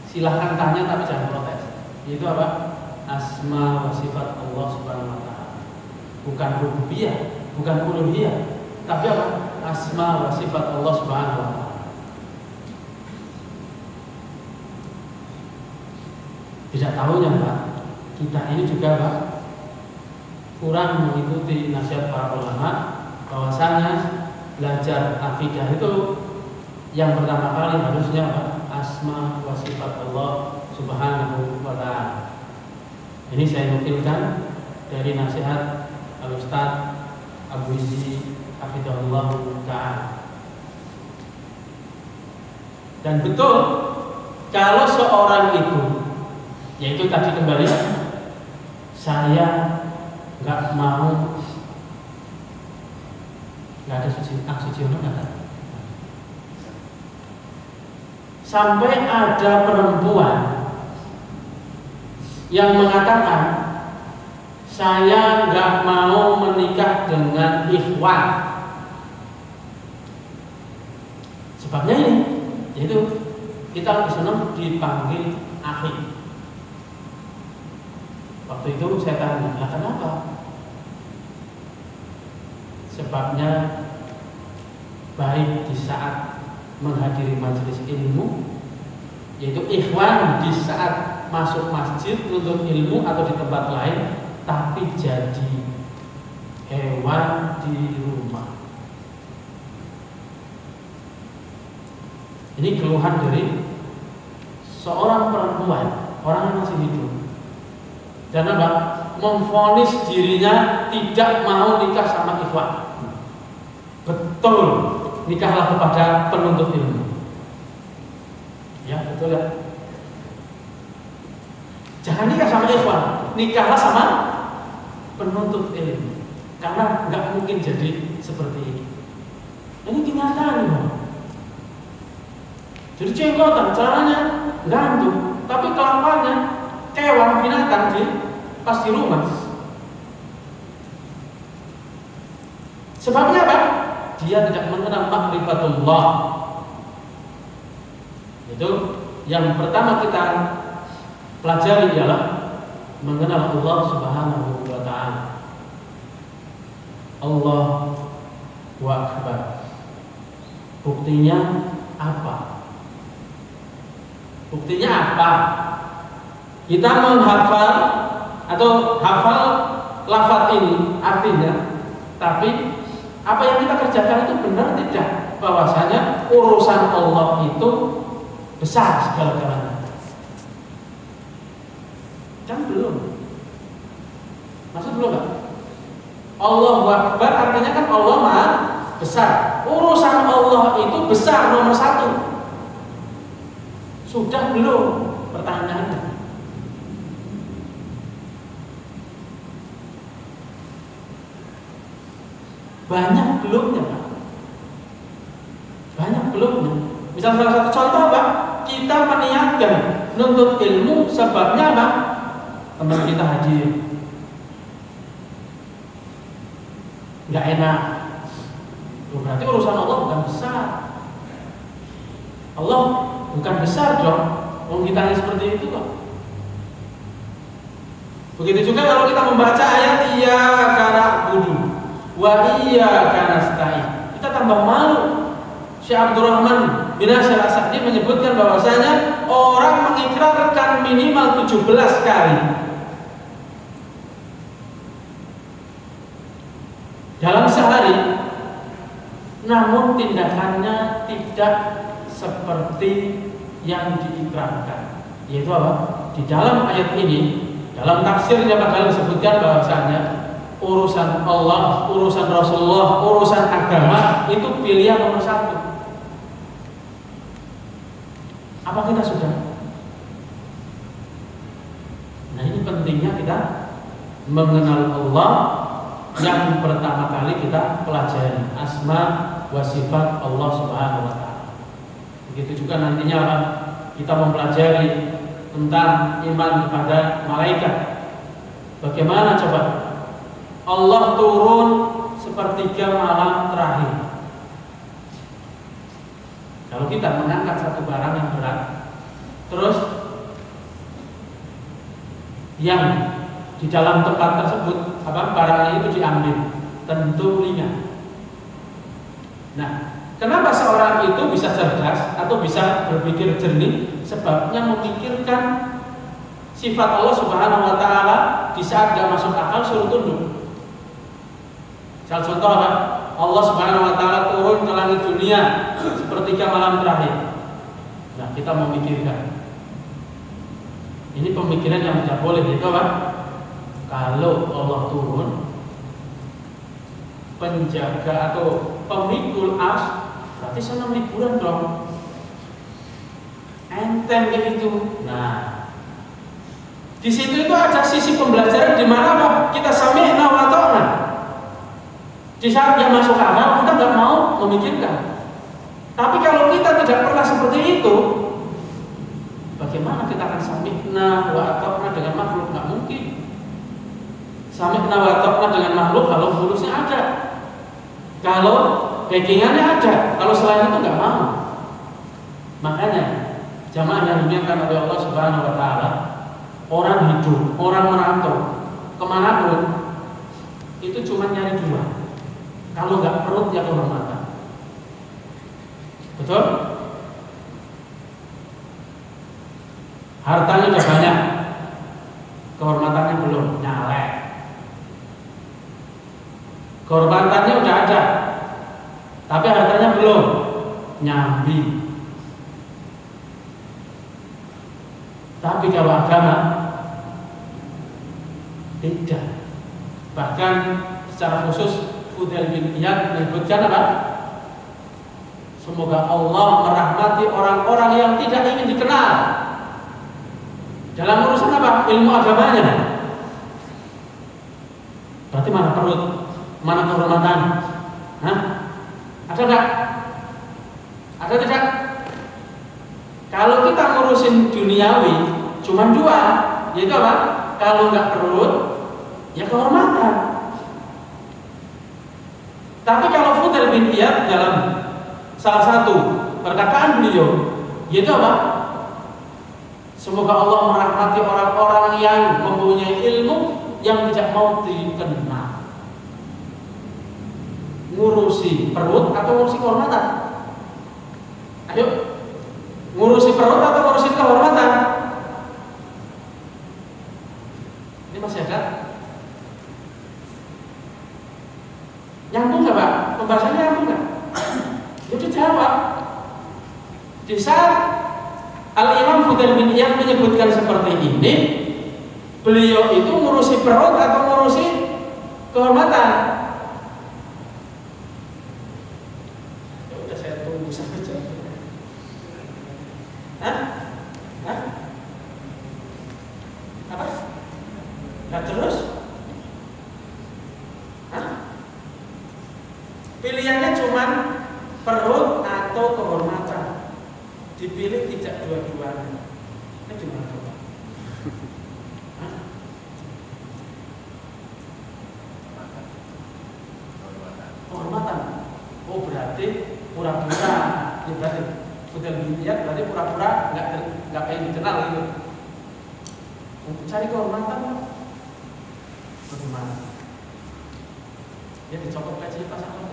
Silahkan tanya tapi jangan protes. Itu apa? Asma wa sifat Allah Subhanahu wa taala. Bukan rububiyah, bukan uluhiyah, tapi apa? Asma wa sifat Allah Subhanahu wa taala. Tidak tahunya Pak, kita ini juga Pak kurang mengikuti nasihat para ulama bahwasanya belajar akidah itu yang pertama kali harusnya Pak, asma wa sifat Allah Subhanahu wa taala. Ini saya nukilkan dari nasihat Al-Ustaz Abu Izzi hafizahullah taala. Dan betul kalau seorang itu, yaitu tadi kembali, saya nggak mau, nggak ada suci nggak ada. Sampai ada perempuan yang mengatakan saya nggak mau menikah dengan ikhwan. Sebabnya ini, yaitu kita lebih senang dipanggil akhi. Waktu itu saya tanya, lah kenapa? Sebabnya baik di saat menghadiri majelis ilmu, yaitu ikhwan di saat masuk masjid untuk ilmu atau di tempat lain, tapi jadi hewan di rumah. Ini keluhan dari seorang perempuan, orang yang masih hidup. Dan apa? Memvonis dirinya tidak mau nikah sama ikhwan. Betul, nikahlah kepada penuntut ilmu. Ya, betul ya. Jangan nikah sama ikhwan, nikahlah sama penuntut ilmu. Karena nggak mungkin jadi seperti ini. Ini kenyataan Bang. Jadi cengkotan, caranya gantung, tapi kelakuannya kewan binatang pas di rumah. Sebabnya apa? Dia tidak mengenal ma'rifatullah. Itu yang pertama kita pelajari ialah mengenal Allah Subhanahu wa taala. Allah wa akbar. Buktinya apa? Buktinya apa? Kita menghafal atau hafal lafaz ini artinya, tapi apa yang kita kerjakan itu benar tidak? Bahwasanya urusan Allah itu besar segala-galanya. Kan belum. Maksud belum kan? Allahu Akbar artinya kan Allah Maha besar. Urusan Allah itu besar nomor 1. Sudah belum? Pertanyaannya. Banyak belumnya, Pak. Banyak belumnya. Misal salah satu contoh apa? Kita meniatkan nuntut ilmu, sebabnya apa? Teman kita hadir, nggak enak. Berarti urusan Allah bukan besar. Allah bukan besar dong. Kalau kita seperti itu kok. Begitu juga kalau kita membaca ayat iyyaka na'budu wa iyyaka nasta'in, kita tambah malu. Syekh Abdurrahman bin Nasir As-Sa'di menyebutkan bahwasanya orang mengikrarkan minimal 17 kali dalam sehari, namun tindakannya tidak seperti yang diikrarkan. Yaitu apa? Di dalam ayat ini, dalam tafsirnya padahal disebutkan bahwasanya urusan Allah, urusan Rasulullah, urusan agama itu pilihan nomor 1. Apa kita sudah? Nah, ini pentingnya kita mengenal Allah. Yang pertama kali kita pelajari asma wa sifat Allah Subhanahu wa taala. Begitu juga nantinya kita mempelajari tentang iman kepada malaikat. Bagaimana coba Allah turun sepertiga malam terakhir. Kalau kita mengangkat satu barang yang berat, terus yang di dalam tempat tersebut barangnya itu diambil, tentu ringan. Nah, kenapa seorang itu bisa cerdas atau bisa berpikir jernih? Sebabnya memikirkan sifat Allah Subhanahu wa taala di saat gak masuk akal suruh tunduk. Salah contoh apa? Allah Subhanahu wa taala turun ke langit dunia sepertiga malam terakhir. Nah, kita memikirkan. Ini pemikiran yang tidak boleh, itu apa? Kalau Allah turun, penjaga atau pemikul ars, berarti senang liburan dong. Enteng kayak gitu. Nah, di situ itu ada sisi pembelajaran di mana apa? Kita sami'na wa ta'na. Di saat dia masuk akal, kita nggak mau memikirkan. Tapi kalau kita tidak pernah seperti itu, bagaimana kita akan sami'na wa ta'na dengan makhluk? Nggak mungkin. Sami'na wa ta'na dengan makhluk kalau fulusnya ada, kalau backingannya ada, kalau selain itu nggak mau. Makanya jamaah yang dimuliakan oleh Allah Subhanahu wa taala, orang hidup, orang merantau kemanapun itu cuma nyari 2. Kalau nggak perut ya kehormatan. Betul? Hartanya udah banyak, kehormatannya belum, nyalek. Kehormatannya udah ada, tapi hartanya belum, nyambi. Tapi kalau agama tidak. Bahkan secara khusus Fudail bin Iyad menyebutkan apa? Semoga Allah merahmati orang-orang yang tidak ingin dikenal dalam urusan apa? Ilmu agamanya. Berarti mana perut? Mana kehormatan? Hah? Ada enggak? Ada tidak? Kalau kita ngurusin duniawi cuma 2, yaitu apa? Kalau enggak perut, ya kehormatan. Tapi kalau Fudail bin Iyad dalam salah satu perkataan beliau, yaitu apa? Semoga Allah merahmati orang-orang yang mempunyai ilmu yang tidak mau dikenal. Ngurusi perut atau ngurusi kehormatan? Ayo, ngurusi perut atau ngurusi kehormatan? masih ada? Nyambung nggak Pak? Pembahasannya nyambung nggak? Jadi jawab. Di saat Al-Imam Fudail bin Iyad menyebutkan seperti ini, beliau itu ngurusi perut atau ngurusi kehormatan? Ya udah saya tunggu sampai jawab. Hah? Hah? Apa? Nah terus? Hah? Pilihannya cuman perut atau kehormatan. Dipilih tidak dua-duanya. Ini gimana coba? Kehormatan. Oh berarti pura-pura. Ya berarti Fudail bin Iyad berarti pura-pura nggak pengen dikenal gitu. Untuk cari kehormatan bagaimana? Ya dicopot gaji pas apa?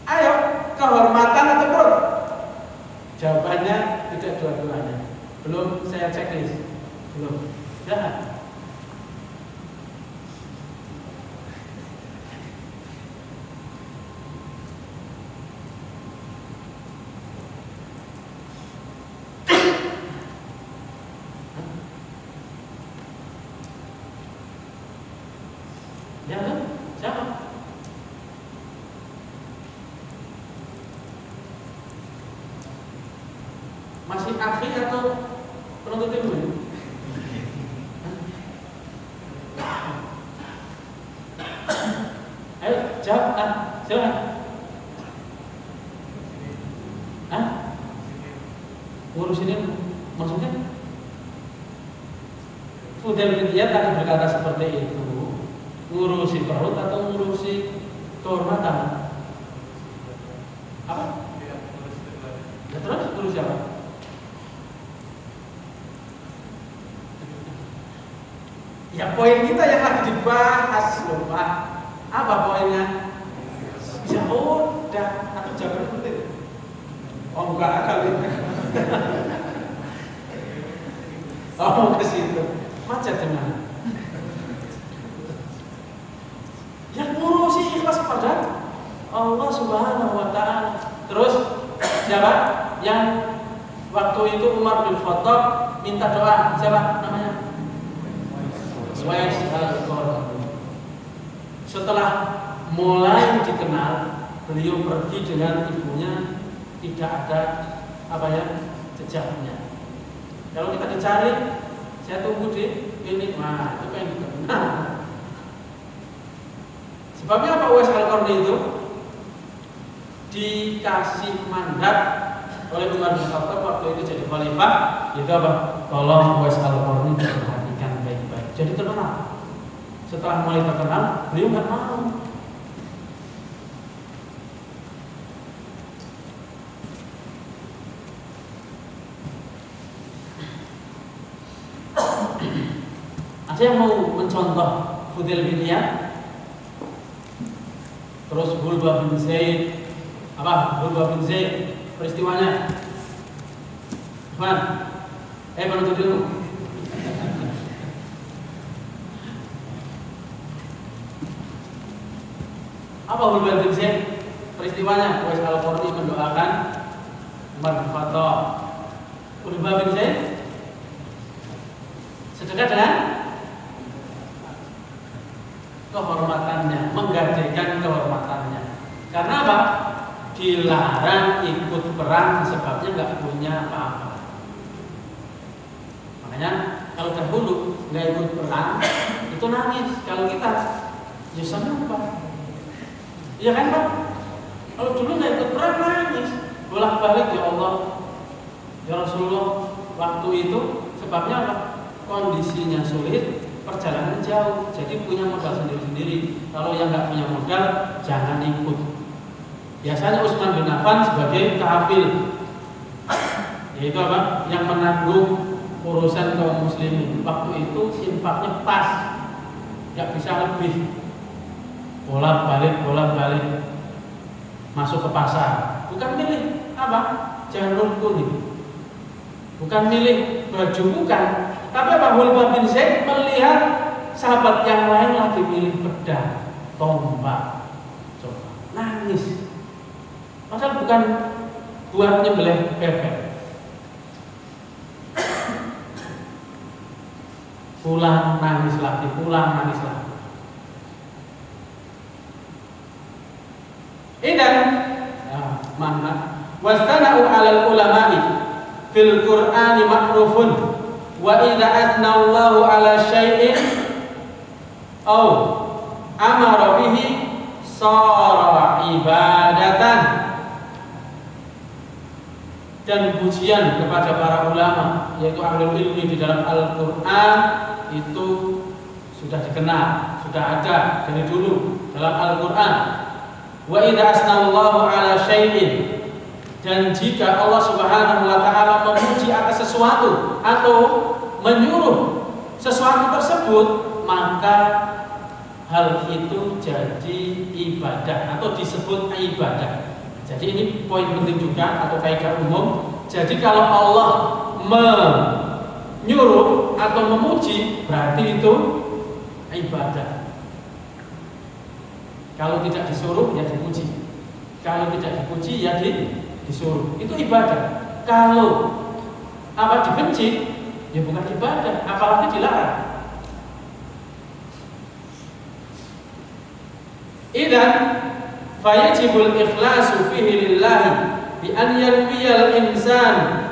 Ayo, kehormatan atau perut? Jawabannya tidak dua-duanya. Belum saya checklist. Belum. Jangan. Jangan. Jangan. Masih akhir atau penuntut ilmu? Ayo jawab, silakan. Ngurus ini maksudnya? Fudail bin Iyad tadi berkata seperti itu. Ngurusi perut atau ngurusi kehormatan? Apa? Ya terus ngurusi apa? Ya poin kita yang lagi dibahas loh Pak. Apa poinnya? Ya udah, aku jawabannya penting. Oh enggak kali. Oh ke situ. Macet gimana? Yang ngurusi ikhlas pada Allah Subhanahu wa taala. Terus siapa? Yang waktu itu Umar bin Khattab minta doa, siapa namanya? Uwais al-Qarni. Setelah mulai dikenal, beliau pergi dengan ibunya, tidak ada jejaknya. Kalau kita dicari, saya tunggu di ini, nah itu yang dikenal. Sebabnya apa? Uwais al-Qarni itu dikasih mandat oleh Umar bin Khattab waktu itu jadi khalifah, itu apa? Tolong Uwais al-Qarni perhatikan baik-baik. Jadi terkenal. Setelah mulai terkenal, beliau nggak mau. Ada yang mau mencontoh Fudail bin Iyad? Terus Hulbah bin Zaid, apa? Hulbah bin Zaid peristiwanya? Mana? Menuntut ilmu. Apa Hulbah bin Zaid peristiwanya? Uwais al-Qarni mendoakan Umar bin Khattab. Hulbah bin Zaid sedekah dengan kehormatannya, menggadaikan kehormatannya. Karena apa? Dilarang ikut perang sebabnya nggak punya apa-apa. Makanya kalau dahulu nggak ikut perang itu nangis. Kalau kita justru apa? Iya kan Pak? Kalau dulu nggak ikut perang nangis, bolak-balik ya Allah, ya Rasulullah. Waktu itu sebabnya apa? Kondisinya sulit, perjalanan jauh, jadi punya modal sendiri-sendiri. Kalau yang nggak punya modal, jangan ikut. Biasanya Utsman bin Affan sebagai kafil, yaitu apa? Yang menanggung urusan kaum muslimin. Waktu itu infaknya pas, nggak bisa lebih. Bolak-balik, masuk ke pasar. Bukan milih apa? jangan nurkul itu. Bukan milik baju, bukan. Tapi apa? Hulbah bin Zaid melihat sahabat yang lain lagi milih pedang, tombak, coba nangis. Padahal bukan buat nyembelih bebek. Pulang nangis lagi, pulang nangis lagi. Idan, mana? Wastana'u 'alal ulama'i fil Qur'ani ma'rufun wa idza athna Allahu 'ala syai'in aw amara bihi shara ibadatan. Dan pujian kepada para ulama, yaitu ahlul ilmi di dalam Al-Quran, itu sudah dikenal, sudah ada dari dulu dalam Al-Quran. Wa idza asnallahu ala syai'in, dan jika Allah Subhanahu wa taala memuji atas sesuatu atau menyuruh sesuatu tersebut, maka hal itu jadi ibadah atau disebut ibadah. Jadi ini poin penting juga atau kaidah umum. Jadi kalau Allah menyuruh atau memuji, berarti itu ibadah. Kalau tidak disuruh ya dipuji. Kalau tidak dipuji ya disuruh. Itu ibadah. Kalau dibenci ya bukan ibadah, apalagi dilarang. Idan fayajibul ikhlasu fihi lillahi bi an yanwiyal insan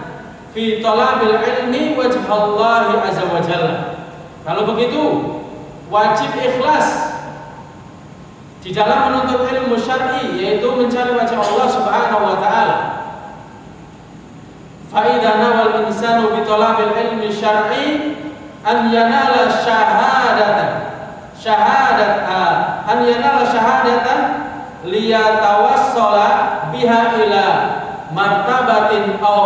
fi talabil ilmi wajhallahi azza wa jalla. Kalau begitu wajib ikhlas di dalam menuntut ilmu syar'i, yaitu mencari wajah Allah Subhanahu wa taala. Fa idza nawal insanu bi talabil ilmi syar'i an yanala syahadatan liyatawassala biha ila martabatin aw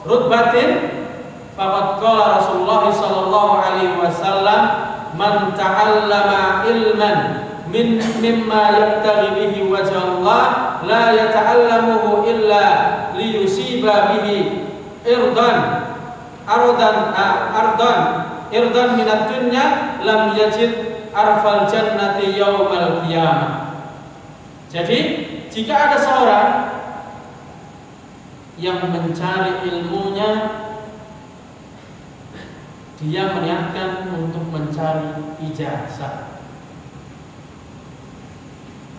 rutbatin, faqad qala Rasulullah sallallahu alaihi wasallam man ta'allama ilman mimma yabtaghi bihi wajha Allah la yata'allamuhu illa liyusiba bihi irdan minad dunya lam yajid arfal jannati yaumal qiyamah. Jadi jika ada seorang yang mencari ilmunya, dia meniatkan untuk mencari ijazah.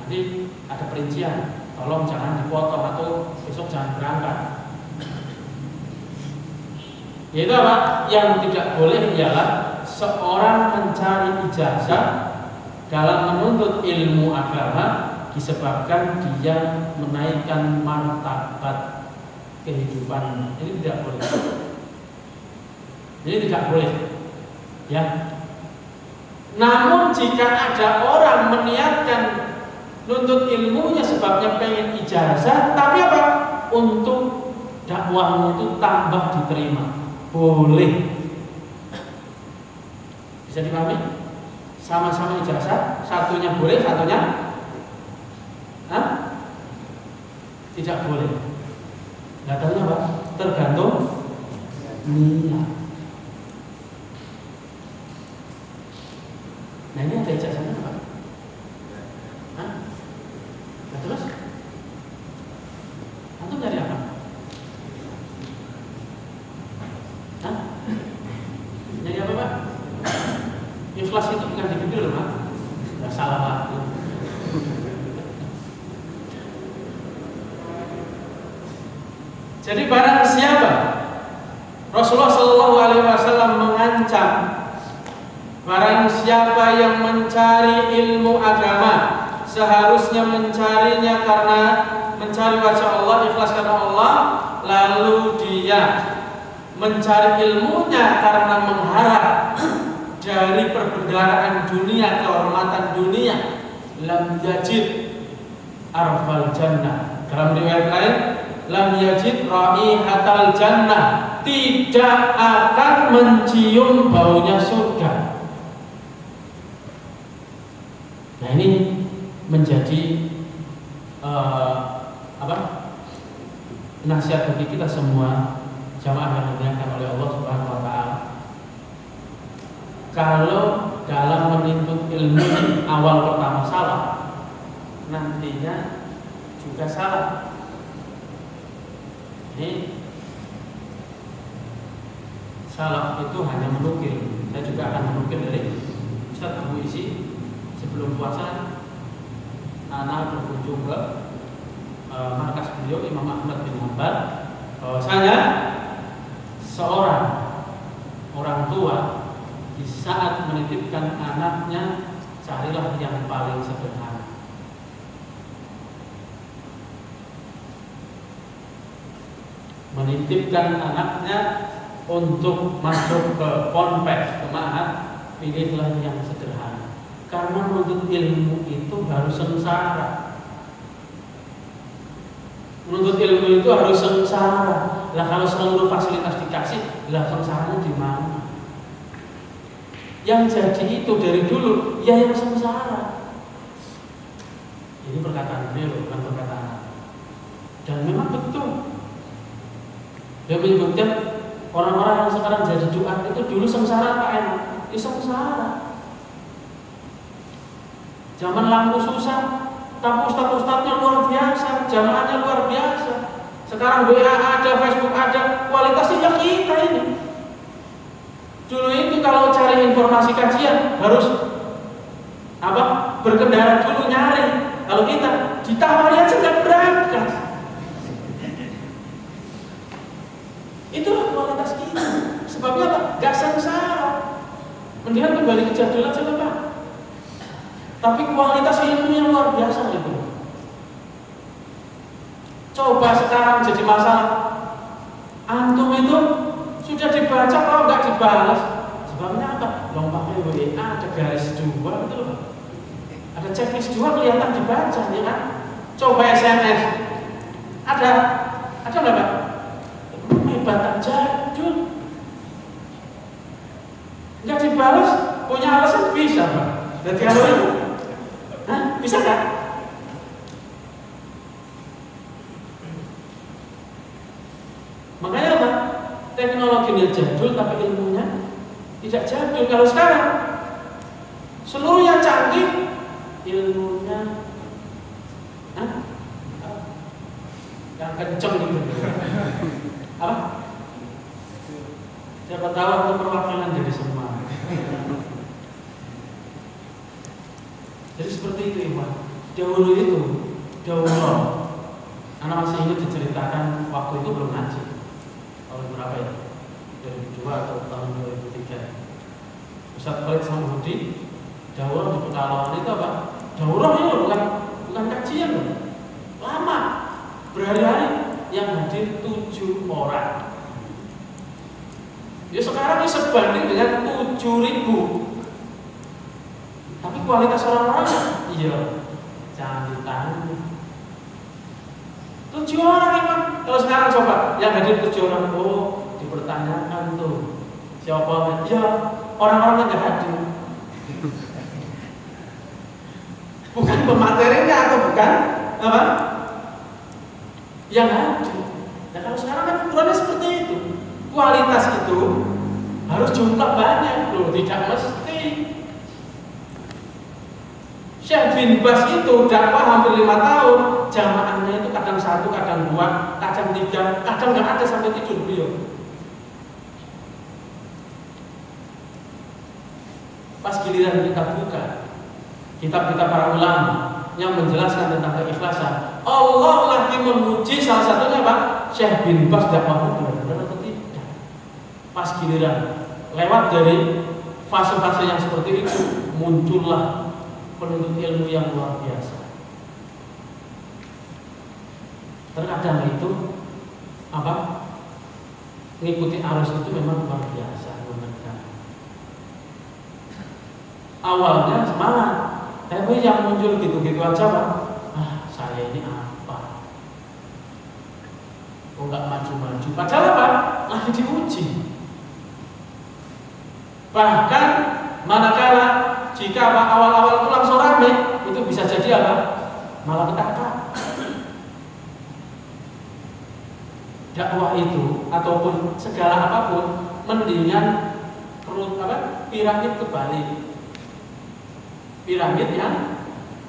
Nanti ada perincian, tolong jangan dipotong atau besok jangan berangkat. Yaitu apa? Yang tidak boleh ialah seorang mencari ijazah dalam menuntut ilmu agama disebabkan dia menaikkan martabat kehidupan. Ini tidak boleh. Ini tidak boleh. Ya. Namun jika ada orang meniatkan nuntut ilmunya sebabnya pengen ijazah, tapi apa? Untuk dakwahnya itu tambah diterima. Boleh. Bisa dipahami? Sama-sama ijazah, satunya boleh, satunya tidak boleh. Nggak tahunya apa? Tergantung niat. Nah ini ada ijazahnya apa? Nah terus? Antum nyari apa? Nyari apa Pak? Ikhlas itu bukan dipikir loh Pak. Nggak salah Pak. Jadi barang siapa, Rasulullah Shallallahu Alaihi Wasallam mengancam barang siapa yang mencari ilmu agama, seharusnya mencarinya karena mencari wajah Allah, ikhlas karena Allah, lalu dia mencari ilmunya karena mengharap dari perbendaharaan dunia, kehormatan dunia, lam yajid arfal jannah. Dalam riwayat lain, lam yajid raihatal jannah, tidak akan mencium baunya surga. Nah ini menjadi nasihat bagi kita semua jamaah yang dimuliakan oleh Allah Subhanahu wa taala. Kalau dalam menuntut ilmu awal pertama salah, nantinya juga salah. Ini salaf itu hanya menukil. Saya juga akan menukil dari Ustaz Abu Isi sebelum puasa. Anak berkunjung ke markas beliau Imam Ahmad bin Hanbal, bahwasanya seorang orang tua di saat menitipkan anaknya carilah yang paling sederhana. Menitipkan anaknya untuk masuk ke ponpes, ke ma'had, pilihlah yang sederhana. Karena menuntut ilmu itu harus sengsara. Menuntut ilmu itu harus sengsara. Lah kalau seluruh fasilitas dikasih, lah sengsaranya di mana? Yang jadi itu dari dulu, ya yang sengsara. Ini perkataan beliau, bukan perkataan. Dan memang betul. Dia menyebutkan orang-orang yang sekarang jadi duat itu dulu sengsara apa enak? Ya sengsara. Zaman lampu susah, tapi ustadz-ustadznya luar biasa, jamaahnya luar biasa. Sekarang WA ada, Facebook ada, kualitasnya ya kita ini. Dulu itu kalau cari informasi kajian harus berkendara dulu nyari. Kalau kita ditawari aja nggak berangkat. Itulah kualitas kita. Sebabnya apa? Gak sengsara. Mendingan kembali ke jadul aja Pak. Tapi kualitas ilmunya luar biasa itu. Coba sekarang jadi masalah. Antum itu sudah dibaca kalau nggak dibalas. Sebabnya apa? Belum pakai WA ada garis 2 gitu loh. Ada checklist 2 kelihatan dibaca ya kan? Coba SMS. Ada nggak Pak? Hebatan jadul, nggak dibalas, punya alasan bisa Pak. Jadi kalau itu, bisa kan? Makanya apa? Teknologinya jadul tapi ilmunya tidak jadul. Kalau sekarang seluruhnya canggih, ilmunya yang kenceng gitu. Apa? Siapa tahu itu perwakilan dari semua. Jadi seperti itu Iwan. Dahulu anak masih ingat diceritakan waktu itu belum ngaji. Tahun berapa ya? 2002 atau tahun 2003. Ustaz Khalid Samhudi daurah di Pekalongan itu apa? Daurah itu bukan kajian loh. Lama, berhari-hari. Yang hadir 7 orang. Ya sekarang ini sebanding dengan 7.000. Tapi kualitas orang-orang iya canggih. 7 orang emang. Kalau sekarang coba yang hadir 7 orang, dipertanyakan tuh siapa? Ya orang-orang yang nggak hadir. Bukan pematerinya atau bukan apa? Yang hadir. Nah kalau sekarang kan ukurannya seperti itu. Kualitas itu harus jumlah banyak loh, tidak mesti. Syekh bin Bas itu dakwah hampir 5 tahun, jamaahnya itu kadang 1, kadang 2, kadang 3, kadang nggak ada sampai tidur beliau. Pas giliran kita buka kitab-kitab para ulama yang menjelaskan tentang keikhlasan, Allah lagi memuji salah satunya Pak Syekh bin Bas dakwahnya benar-benar atau tidak. Pas giliran lewat dari fase-fase yang seperti itu, muncullah penuntut ilmu yang luar biasa. Terkadang itu mengikuti arus itu memang luar biasa. Awalnya semangat, tapi yang muncul gitu-gitu aja Pak. Saya ini apa? Kok nggak maju-maju? Padahal apa? Lagi diuji. Bahkan manakala jika awal-awal itu langsung rame, itu bisa jadi apa? Malah petaka. dakwah itu ataupun segala apapun mendingan piramid kebalik. Piramid yang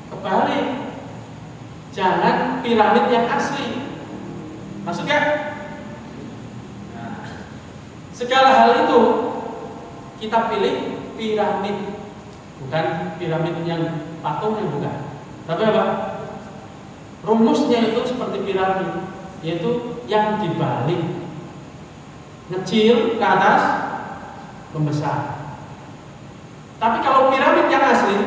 kebalik. Jangan piramid yang asli. Maksudnya segala hal itu kita pilih piramid, bukan piramid yang patungnya, bukan. Tapi apa? Rumusnya itu seperti piramid, yaitu yang dibalik, ngecil ke atas, membesar. Tapi kalau piramid yang asli,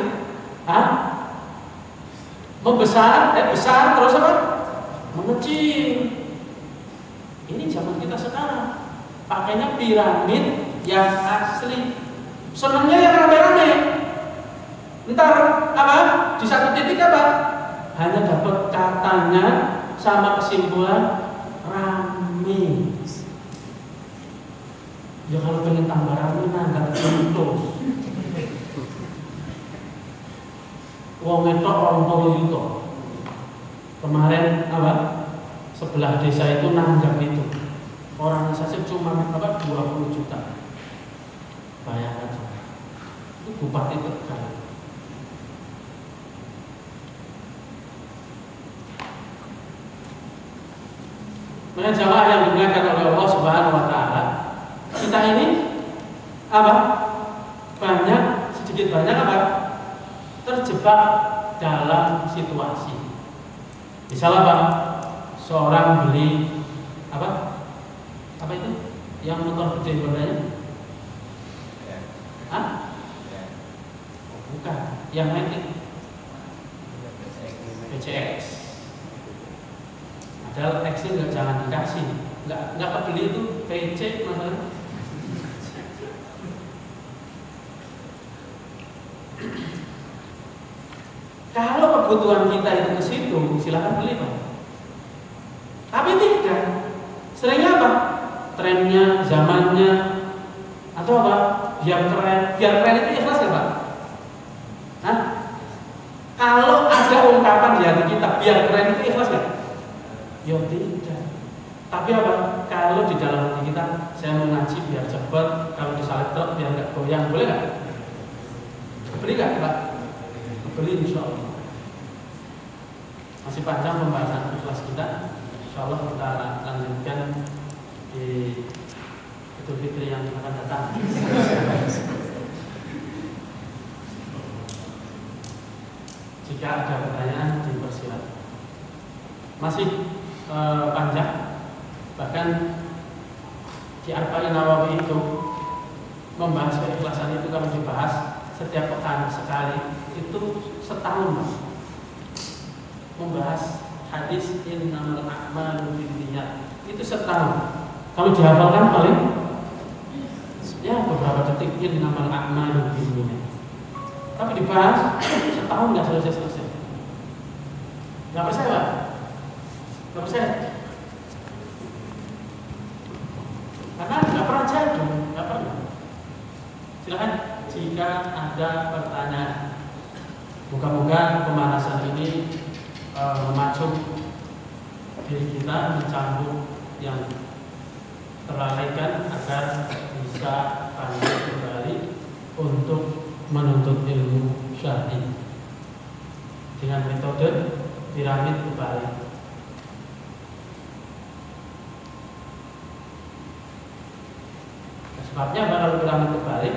membesar, besar terus apa? Mengecil. Ini zaman kita sekarang pakainya piramid yang asli. Senangnya yang rame-rame. Ntar apa? Di satu titik apa? Hanya dapat katanya sama kesimpulan rame. Ya kalau pengen tambah rame nggak contoh. Wong itu orang itu. Kemarin apa? Sebelah desa itu nanggap itu. Organisasi cuma 20 juta. Bayangkan aja. Itu bupati Tegal. Mereka jamaah yang dimuliakan oleh Allah Subhanahu wa taala, kita ini apa? Sedikit banyak apa? Terjebak dalam situasi. Misalnya apa? Seorang beli apa? Apa itu? Yang motor gede bordanya? Oh, bukan. Yang metik PCX. Padahal X-nya jangan dikasih. Nggak kebeli itu PC masalah. Kalau kebutuhan kita itu ke situ, silakan beli, Pak. Tapi tidak. Seringnya apa? Trennya, zamannya, atau apa? Biar keren itu ikhlas ya, Pak? Kalau ada ungkapan di hati kita, biar keren itu ikhlas ya? Ya tidak. Tapi apa? Kalau di dalam hati kita, saya mau ngaji biar cepat, kalau disalib truk biar nggak goyang, boleh nggak? Beli nggak, Pak? Beli insya Allah. Masih panjang pembahasan ikhlas kita. Insya Allah kita lanjutkan di Idul Fitri yang akan datang. Jika ada pertanyaan dipersilakan. Masih panjang, bahkan di Arba'in Nawawi itu membahas keikhlasan itu kalau dibahas setiap pekan sekali itu setahun. Membahas hadis innamal a'malu binniyat itu setahun. Kalau dihafalkan paling ya beberapa detik innamal a'malu binniyat. Tapi dibahas setahun nggak selesai. Nggak percaya, Pak? Nggak percaya? Karena nggak pernah jadul, nggak pernah. Silakan jika ada pertanyaan. Moga-moga pemanasan ini memacu diri kita mencambuk yang terlalaikan agar bisa bangkit kembali untuk menuntut ilmu syar'i dengan metode piramid kebalik. Sebabnya kalau piramid kebalik,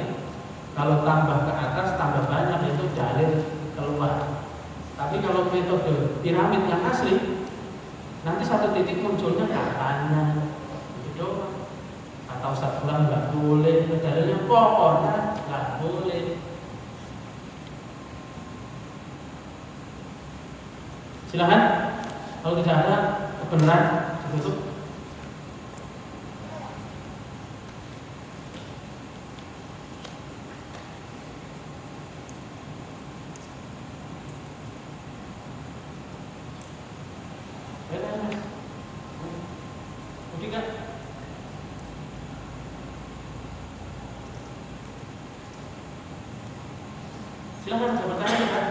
kalau tambah ke atas tambah banyak itu dalil keluar. Tapi kalau metode piramid yang asli, nanti satu titik munculnya katanya gitu. Atau Ustaz Fulan nggak boleh, dalilnya pokoknya nggak boleh. Silakan. Kalau tidak ada kebenaran ditutup. Silakan ada pertanyaan, Pak.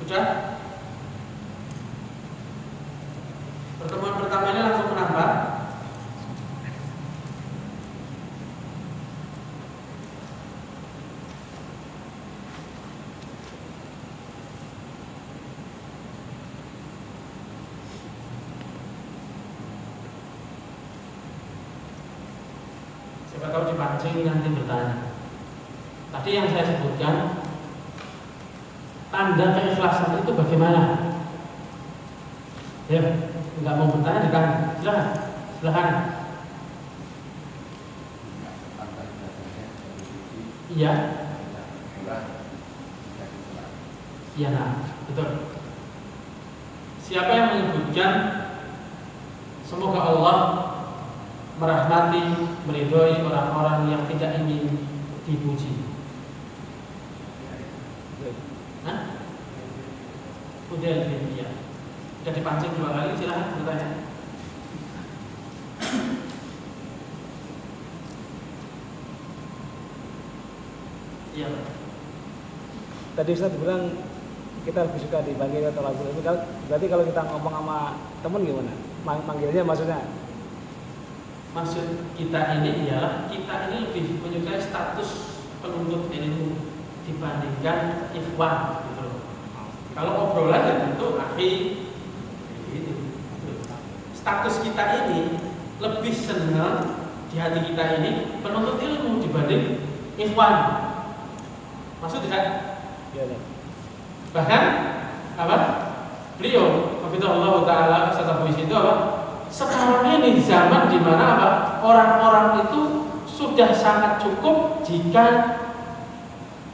Sudah? Pertemuan pertama ini langsung menambah. Siapa tahu dipancing nanti bertanya. Tadi yang saya sebutkan, tanda keikhlasan itu bagaimana? Ya, nggak mau bertanya ditanya. Silakan. Iya. Iya, nah, betul. Siapa yang menyebutkan semoga Allah merahmati, meridhoi orang-orang yang tidak ingin dipuji? Hah? Fudail bin Iyad. Sudah dipancing 2 kali, silahkan bertanya. Iya, Pak. Tadi Ustaz bilang kita lebih suka dipanggil atau lagu itu. Berarti kalau kita ngomong sama teman gimana? Manggilnya maksudnya? Maksud kita ini ialah kita ini lebih menyukai status penuntut ilmu dibandingkan ikhwan gitu loh. Kalau obrolan ya tentu akhi gitu. Status kita ini lebih senang di hati kita ini penuntut ilmu dibanding ikhwan. Maksud tidak? Iya. Bahkan apa? Beliau hafizahullah taala Ustaz Buis itu apa? Sekarang ini di zaman di mana apa? Orang-orang itu sudah sangat cukup jika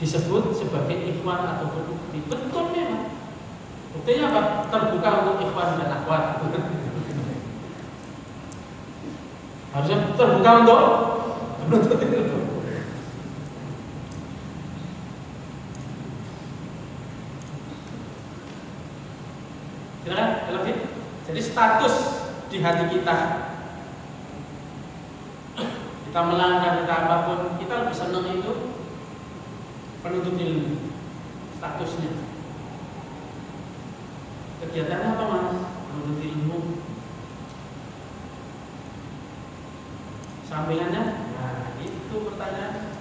disebut sebagai ikhwan ataupun ukti. Betul memang. Buktinya apa? Terbuka untuk ikhwan dan akhwat. Harusnya terbuka untuk penuntut ilmu. Silakan, lagi. Jadi status di hati kita melangkah, kita apapun, kita lebih senang itu penuntut ilmu. Statusnya kegiatannya apa mas? Penuntut ilmu. Sampingannya? Nah itu pertanyaan.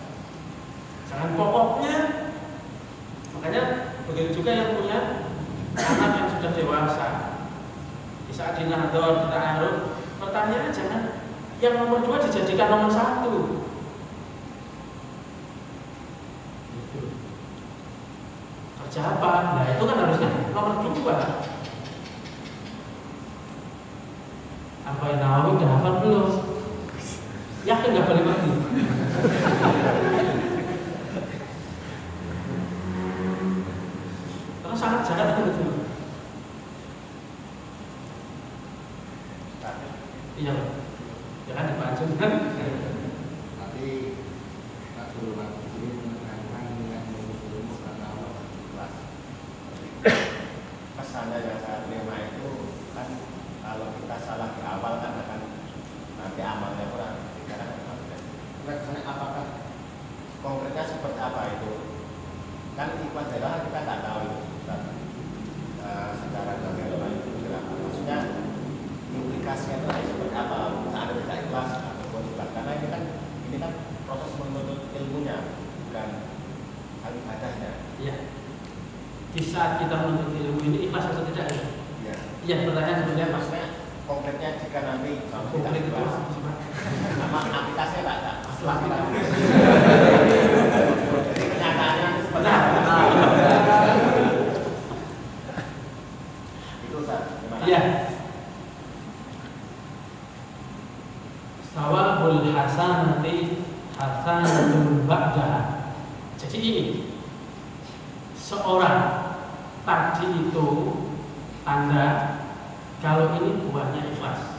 Jangan pokoknya. Makanya begitu juga yang punya anak yang sudah dewasa, di saat dinador, di ta'aruf, pertanyaan jangan yang nomor 2 dijadikan nomor 1. Gitu. Kerja apa? Nah itu kan harusnya nomor 2. Apa yang Nawawi udah hafal belum? Yakin gak balik lagi? Karena sangat jahat itu. Iya, jangan dipancing kan? Tapi kita suruh ini menekankan dengan ilmu karena Allah ikhlas. Pesannya yang saya terima itu kan kalau kita salah di awal kan akan nanti amalnya kurang. Kesannya apakah konkretnya seperti apa itu? Kan ikhlas adalah kita nggak tahu itu. Secara bagaimana itu dilakukan. Maksudnya implikasinya itu seperti apa? Saat ada tidak ikhlas ataupun ikhlas. Karena ini kan proses menuntut ilmunya, bukan hal ibadahnya. Iya. Di saat kita menuntut ilmu ini ikhlas atau tidak? Iya. Iya, pertanyaan sebenarnya mas. Maksudnya konkretnya jika nanti Konkret itu ikhlas, sama aplikasinya tak ada. Jadi kenyataannya seperti apa? Itu Ustaz. Iya. Sawabul hasanati hasanatun ba'daha. Jadi ini seorang tadi itu tanda kalau ini buahnya ikhlas.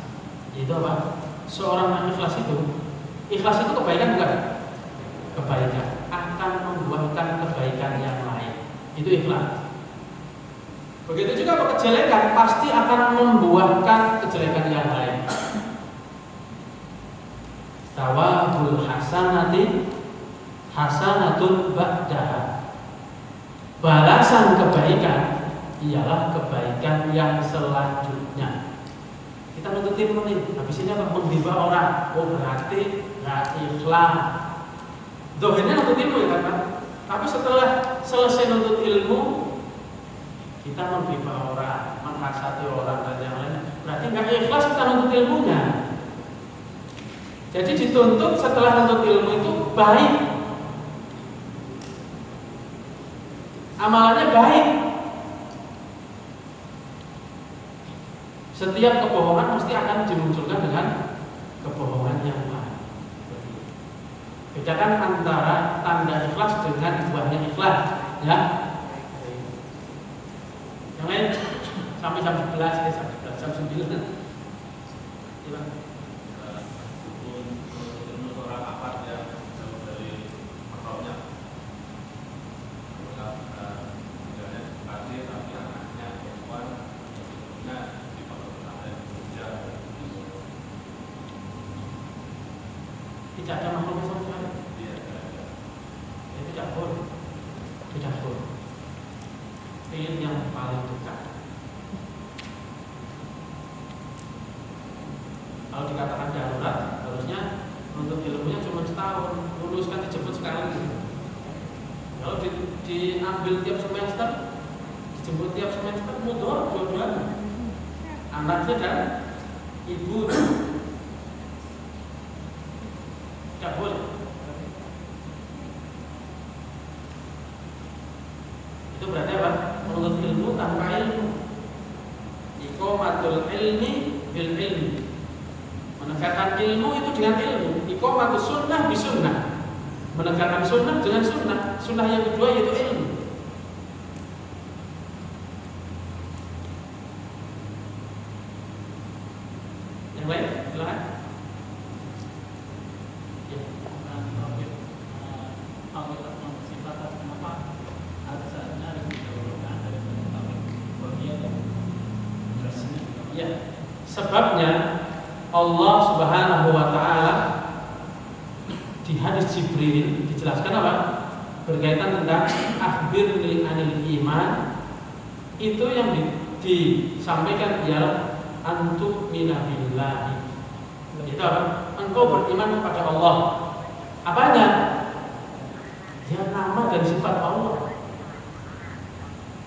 Itu apa? Seorang yang ikhlas itu kebaikan bukan? Kebaikan akan membuahkan kebaikan yang lain. Itu ikhlas. Begitu juga kejelekan pasti akan membuahkan kejelekan yang lain. Sawabul hasanati hasanatun ba'daha. Balasan kebaikan ialah kebaikan yang selanjutnya. Kita nuntut ilmu nih, habis ini apa? Menghibah orang. Oh berarti nggak ikhlas. Dohirnya nuntut ilmu ya kan Pak? Tapi setelah selesai nuntut ilmu, kita menghibah orang, menghasati orang dan yang lain. Berarti nggak ikhlas kita nuntut ilmunya. Jadi dituntut setelah nuntut ilmu itu baik, amalannya baik. Setiap kebohongan mesti akan dimunculkan dengan kebohongan yang lain. Bedakan antara tanda ikhlas dengan buahnya ikhlas, ya. Yang lain sampai jam 11, jam 9. Ya, seorang apa yang jauh dari makhluknya, misalnya pasti tapi anaknya perempuan, hidupnya di pondok ada hujan. tidak ada makhluk sama sekali. Iya, Ya, tidak boleh. Tidak boleh. Pilih yang paling dekat. Kalau dikatakan darurat, harusnya untuk ilmunya cuma setahun, luluskan dijemput sekali. Kalau diambil tiap semester, dijemput tiap semester, mudah dua-duanya. Anaknya dan ibu tidak boleh. Itu berarti apa? Menuntut ilmu tanpa ilmu. Iqamatul ilmi bil ilmi. Menegakkan ilmu itu dengan ilmu. Iqamatus sunnah bi sunnah. Menegakkan sunnah dengan sunnah. Sunnah yang kedua yaitu ilmu. Yang lain, silakan. Ya, sebabnya Allah Subhanahu wa taala di hadis Jibril dijelaskan apa? Berkaitan tentang akhbirni anil iman. Itu yang disampaikan ialah antum minabillahi. Itu apa? Engkau beriman kepada Allah. Apanya? Ya nama dan sifat Allah.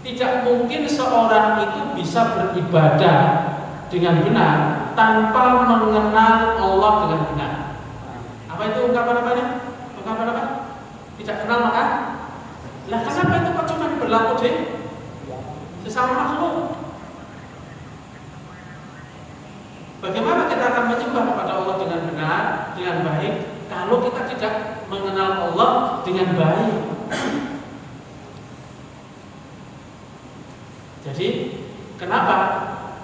Tidak mungkin seorang itu bisa beribadah dengan benar tanpa mengenal Allah dengan benar. Apa itu ungkapan apanya? Ungkapan apa? Tidak kenal maka? Lah kenapa itu kok cuma berlaku di sesama makhluk? Bagaimana kita akan menyembah kepada Allah dengan benar, dengan baik, kalau kita tidak mengenal Allah dengan baik? Jadi, kenapa?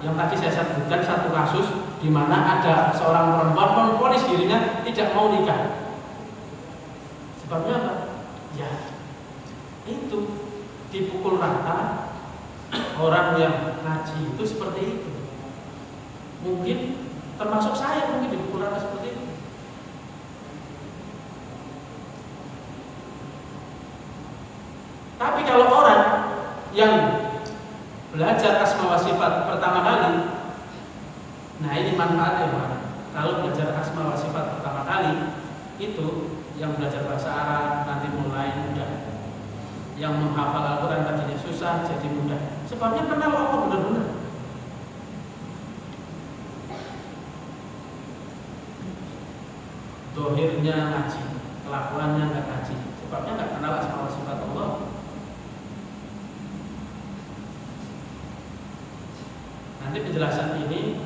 Yang tadi saya sebutkan satu kasus di mana ada seorang perempuan memvonis dirinya tidak mau nikah. Sebabnya apa? Ya, itu dipukul rata orang yang ngaji itu seperti itu. Mungkin termasuk saya mungkin dipukul rata seperti itu. Tapi kalau orang yang belajar asma wa sifat pertama kali, nah ini manfaatnya Pak. Kalau belajar asma wa sifat pertama kali, itu yang belajar bahasa Arab nanti mulai mudah. Yang menghafal Al-Quran tadinya susah jadi mudah. Sebabnya kenal Allah benar-benar. Dohirnya ngaji, kelakuannya nggak ngaji. Sebabnya nggak kenal asma wa sifat Allah. Nanti penjelasan ini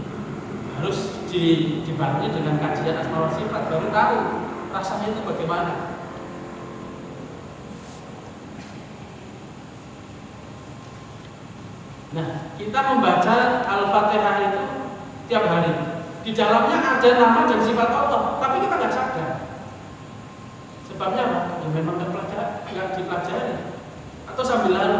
harus dibarengi dengan kajian asma wa sifat, baru tahu rasanya itu bagaimana. Nah, kita membaca Al-Fatihah itu tiap hari. Di dalamnya ada nama dan sifat Allah, tapi kita nggak sadar. Sebabnya apa? Ya memang nggak dipelajari atau sambil lalu.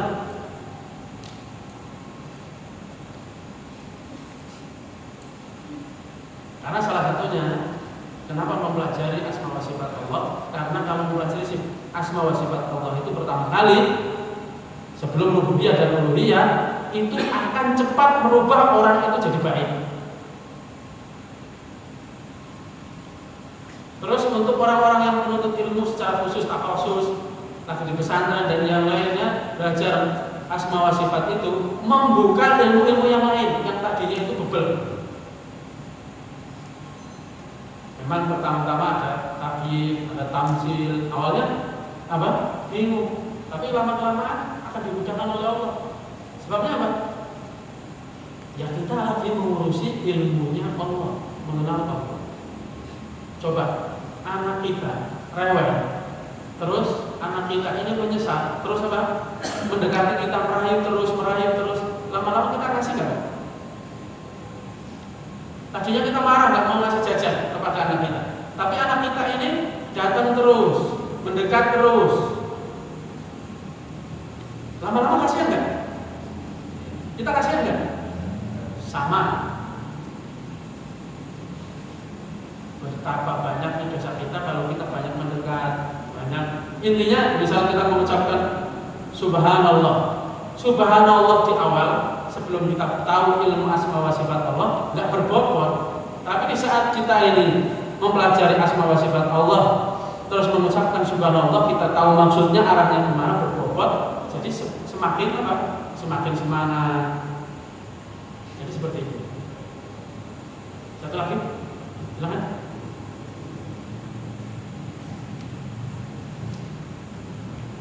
Karena salah satunya kenapa mempelajari asma wa sifat Allah? Karena kalau mempelajari asma wa sifat Allah itu pertama kali sebelum rububiyah dan uluhiyah itu akan cepat merubah orang itu jadi baik. Terus untuk orang-orang yang menuntut ilmu secara khusus, takhusus, lagi di pesantren dan yang lainnya, belajar asma wa sifat itu membuka ilmu-ilmu yang lain yang tadinya itu bebel. Memang pertama-tama ada takyif, ada tamsil, awalnya apa? Bingung. Tapi lama-kelamaan akan dimudahkan oleh Allah. Sebabnya apa? Ya kita lagi mengurusi ilmunya Allah, mengenal Allah. Coba anak kita rewel, terus anak kita ini menyesal, terus apa? Mendekati kita merayu terus, lama-lama kita kasih nggak? Tadinya kita marah nggak mau ngasih jajan kepada anak kita, tapi anak kita ini datang terus, mendekat terus, lama-lama kasihan nggak? Kita kasihan nggak? Sama. Betapa banyaknya dosa kita kalau kita banyak mendekat, banyak. Intinya, misal kita mengucapkan Subhanallah, Subhanallah di awal sebelum kita tahu ilmu asma wa sifat Allah, nggak berbobot. Tapi di saat kita ini mempelajari asma wa sifat Allah, terus mengucapkan Subhanallah, kita tahu maksudnya arahnya kemana, berbobot. Jadi semakin apa? Semakin semangat. Jadi seperti itu. Satu lagi, silakan.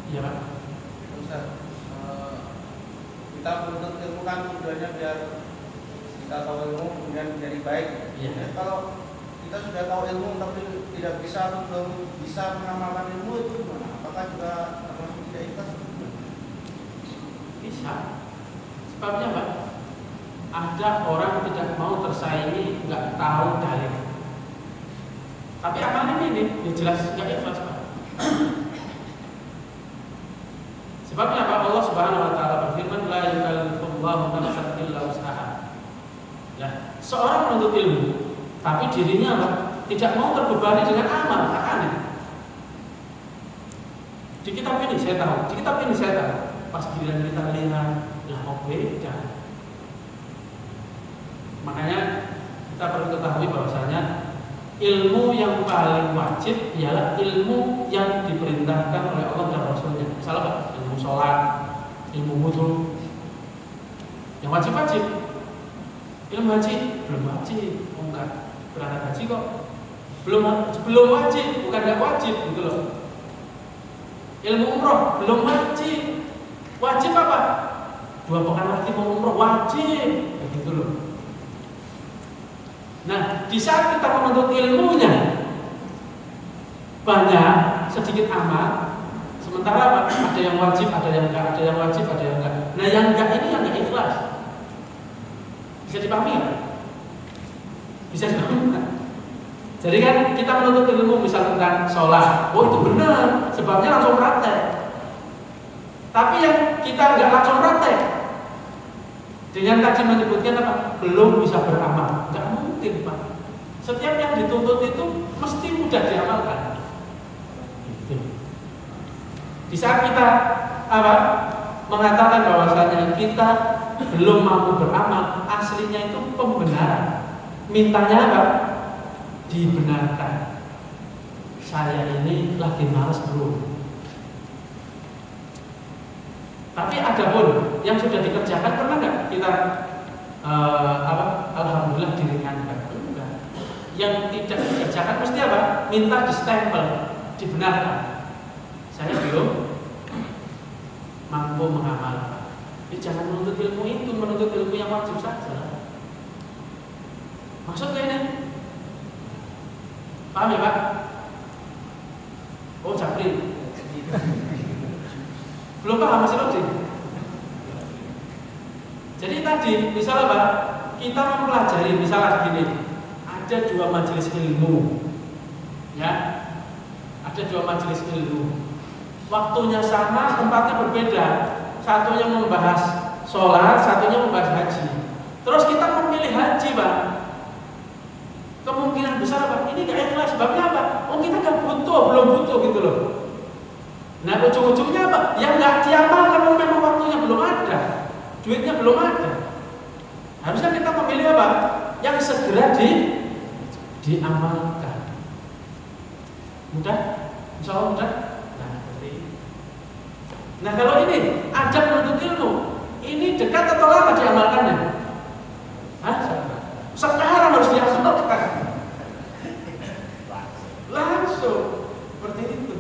Iya Pak. Ustaz, kita menuntut ilmu kan tujuannya biar kita tahu ilmu kemudian menjadi baik. Iya. Ya, kalau kita sudah tahu ilmu tapi tidak bisa atau belum bisa mengamalkan ilmu itu gimana? Apakah juga termasuk tidak ikhlas? Bisa. Sebabnya Pak, ada orang tidak mau tersaingi, nggak tahu dalil. Tapi amalnya ini ya jelas nggak ikhlas Pak. Sebabnya apa? Allah Subhanahu wa taala berfirman, la yukallifullahu nafsan illa wus'aha. Ya, seorang menuntut ilmu, tapi dirinya apa? Tidak mau terbebani dengan amal, aneh. Di kitab ini saya tahu, pas giliran kita lihat, lah kok beda. Makanya kita perlu ketahui bahwasanya ilmu yang paling wajib ialah ilmu yang diperintahkan oleh Allah dan Rasulnya. Misalnya apa? Ilmu sholat, ilmu wudhu. Yang wajib-wajib. Ilmu haji belum wajib. Oh enggak, berangkat haji kok belum wajib, bukan enggak wajib gitu loh. Ilmu umroh belum wajib. Wajib apa? 2 pekan lagi mau umroh wajib, begitu loh. Nah, di saat kita menuntut ilmunya banyak, sedikit amal, sementara apa? Ada yang wajib, ada yang enggak, ada yang wajib, ada yang enggak. Nah, yang enggak ini yang enggak ikhlas. Bisa dipahami ya? Bisa dipahami kan? Jadi kan kita menuntut ilmu misal tentang sholat, oh itu benar, sebabnya langsung praktek. Tapi yang kita enggak langsung praktek, dengan tadi menyebutkan apa? Belum bisa beramal. Enggak mungkin Pak. Setiap yang dituntut itu mesti mudah diamalkan. Gitu. Di saat kita apa? Mengatakan bahwasanya kita belum mampu beramal, aslinya itu pembenaran. Mintanya apa? Dibenarkan. Saya ini lagi malas bro. Tapi ada pun yang sudah dikerjakan, pernah nggak kita alhamdulillah diringankan? Enggak. Yang tidak dikerjakan mesti apa? Minta distempel, dibenarkan. Saya belum mampu mengamalkan. Ya, jangan menuntut ilmu itu, menuntut ilmu yang wajib saja. Maksudnya ini, paham ya Pak? Oh Japri. Belum paham masih logik. Jadi tadi misalnya Pak, kita mempelajari misalnya gini, ada 2 majelis ilmu, ya, ada 2 majelis ilmu, waktunya sama, tempatnya berbeda, satunya membahas sholat, satunya membahas haji. Terus kita memilih haji Pak, kemungkinan besar Pak, ini gak ikhlas. Sebabnya apa? Oh kita gak butuh, belum butuh gitu loh. Nah ujung-ujungnya apa? Yang nggak diamalkan memang waktunya belum ada. duitnya belum ada. Harusnya kita memilih apa? Yang segera diamalkan. Mudah? Insya Allah mudah? Nah, seperti ini. Nah, kalau ini adab menuntut ilmu, ini dekat atau lama diamalkannya? Hah? Sekarang harus diamalkan. Langsung. Seperti itu.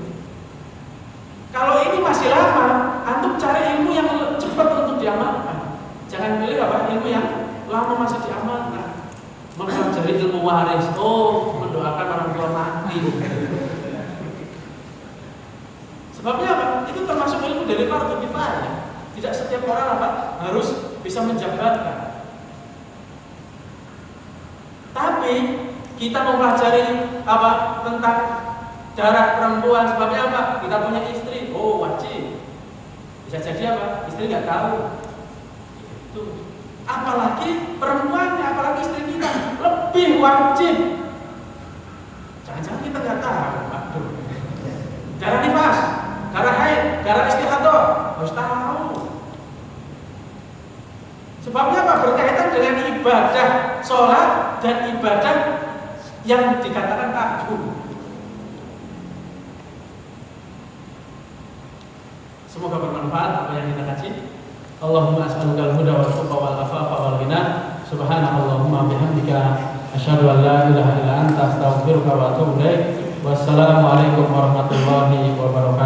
Kalau ini masih lama, antum cari ilmu yang cepat untuk diamalkan. Jangan pilih apa? Ilmu yang lama masih diamalkan. Mempelajari ilmu waris, mendoakan orang tua mati. Sebabnya apa? Itu termasuk ilmu dari fardu kifayah. Tidak setiap orang apa harus bisa menjabarkan. Tapi kita mempelajari apa tentang darah perempuan, sebabnya apa? Kita punya istri, wajib. Bisa jadi apa? Istri nggak tahu. Itu. Apalagi perempuannya, apalagi istri kita lebih wajib. Jangan-jangan kita nggak tahu, aduh. Darah nifas, darah haid, darah istihadah harus tahu. Sebabnya apa? Berkaitan dengan ibadah sholat dan ibadah yang dikatakan tahajud. Semoga bermanfaat apa yang kita kaji. Allahumma as'alukal huda wal tuqa wal afafa wal ghina. Subhanakallahumma bihamdika asyhadu an la ilaha illa anta astaghfiruka wa atubu ilaik. Wassalamu alaikum warahmatullahi wabarakatuh.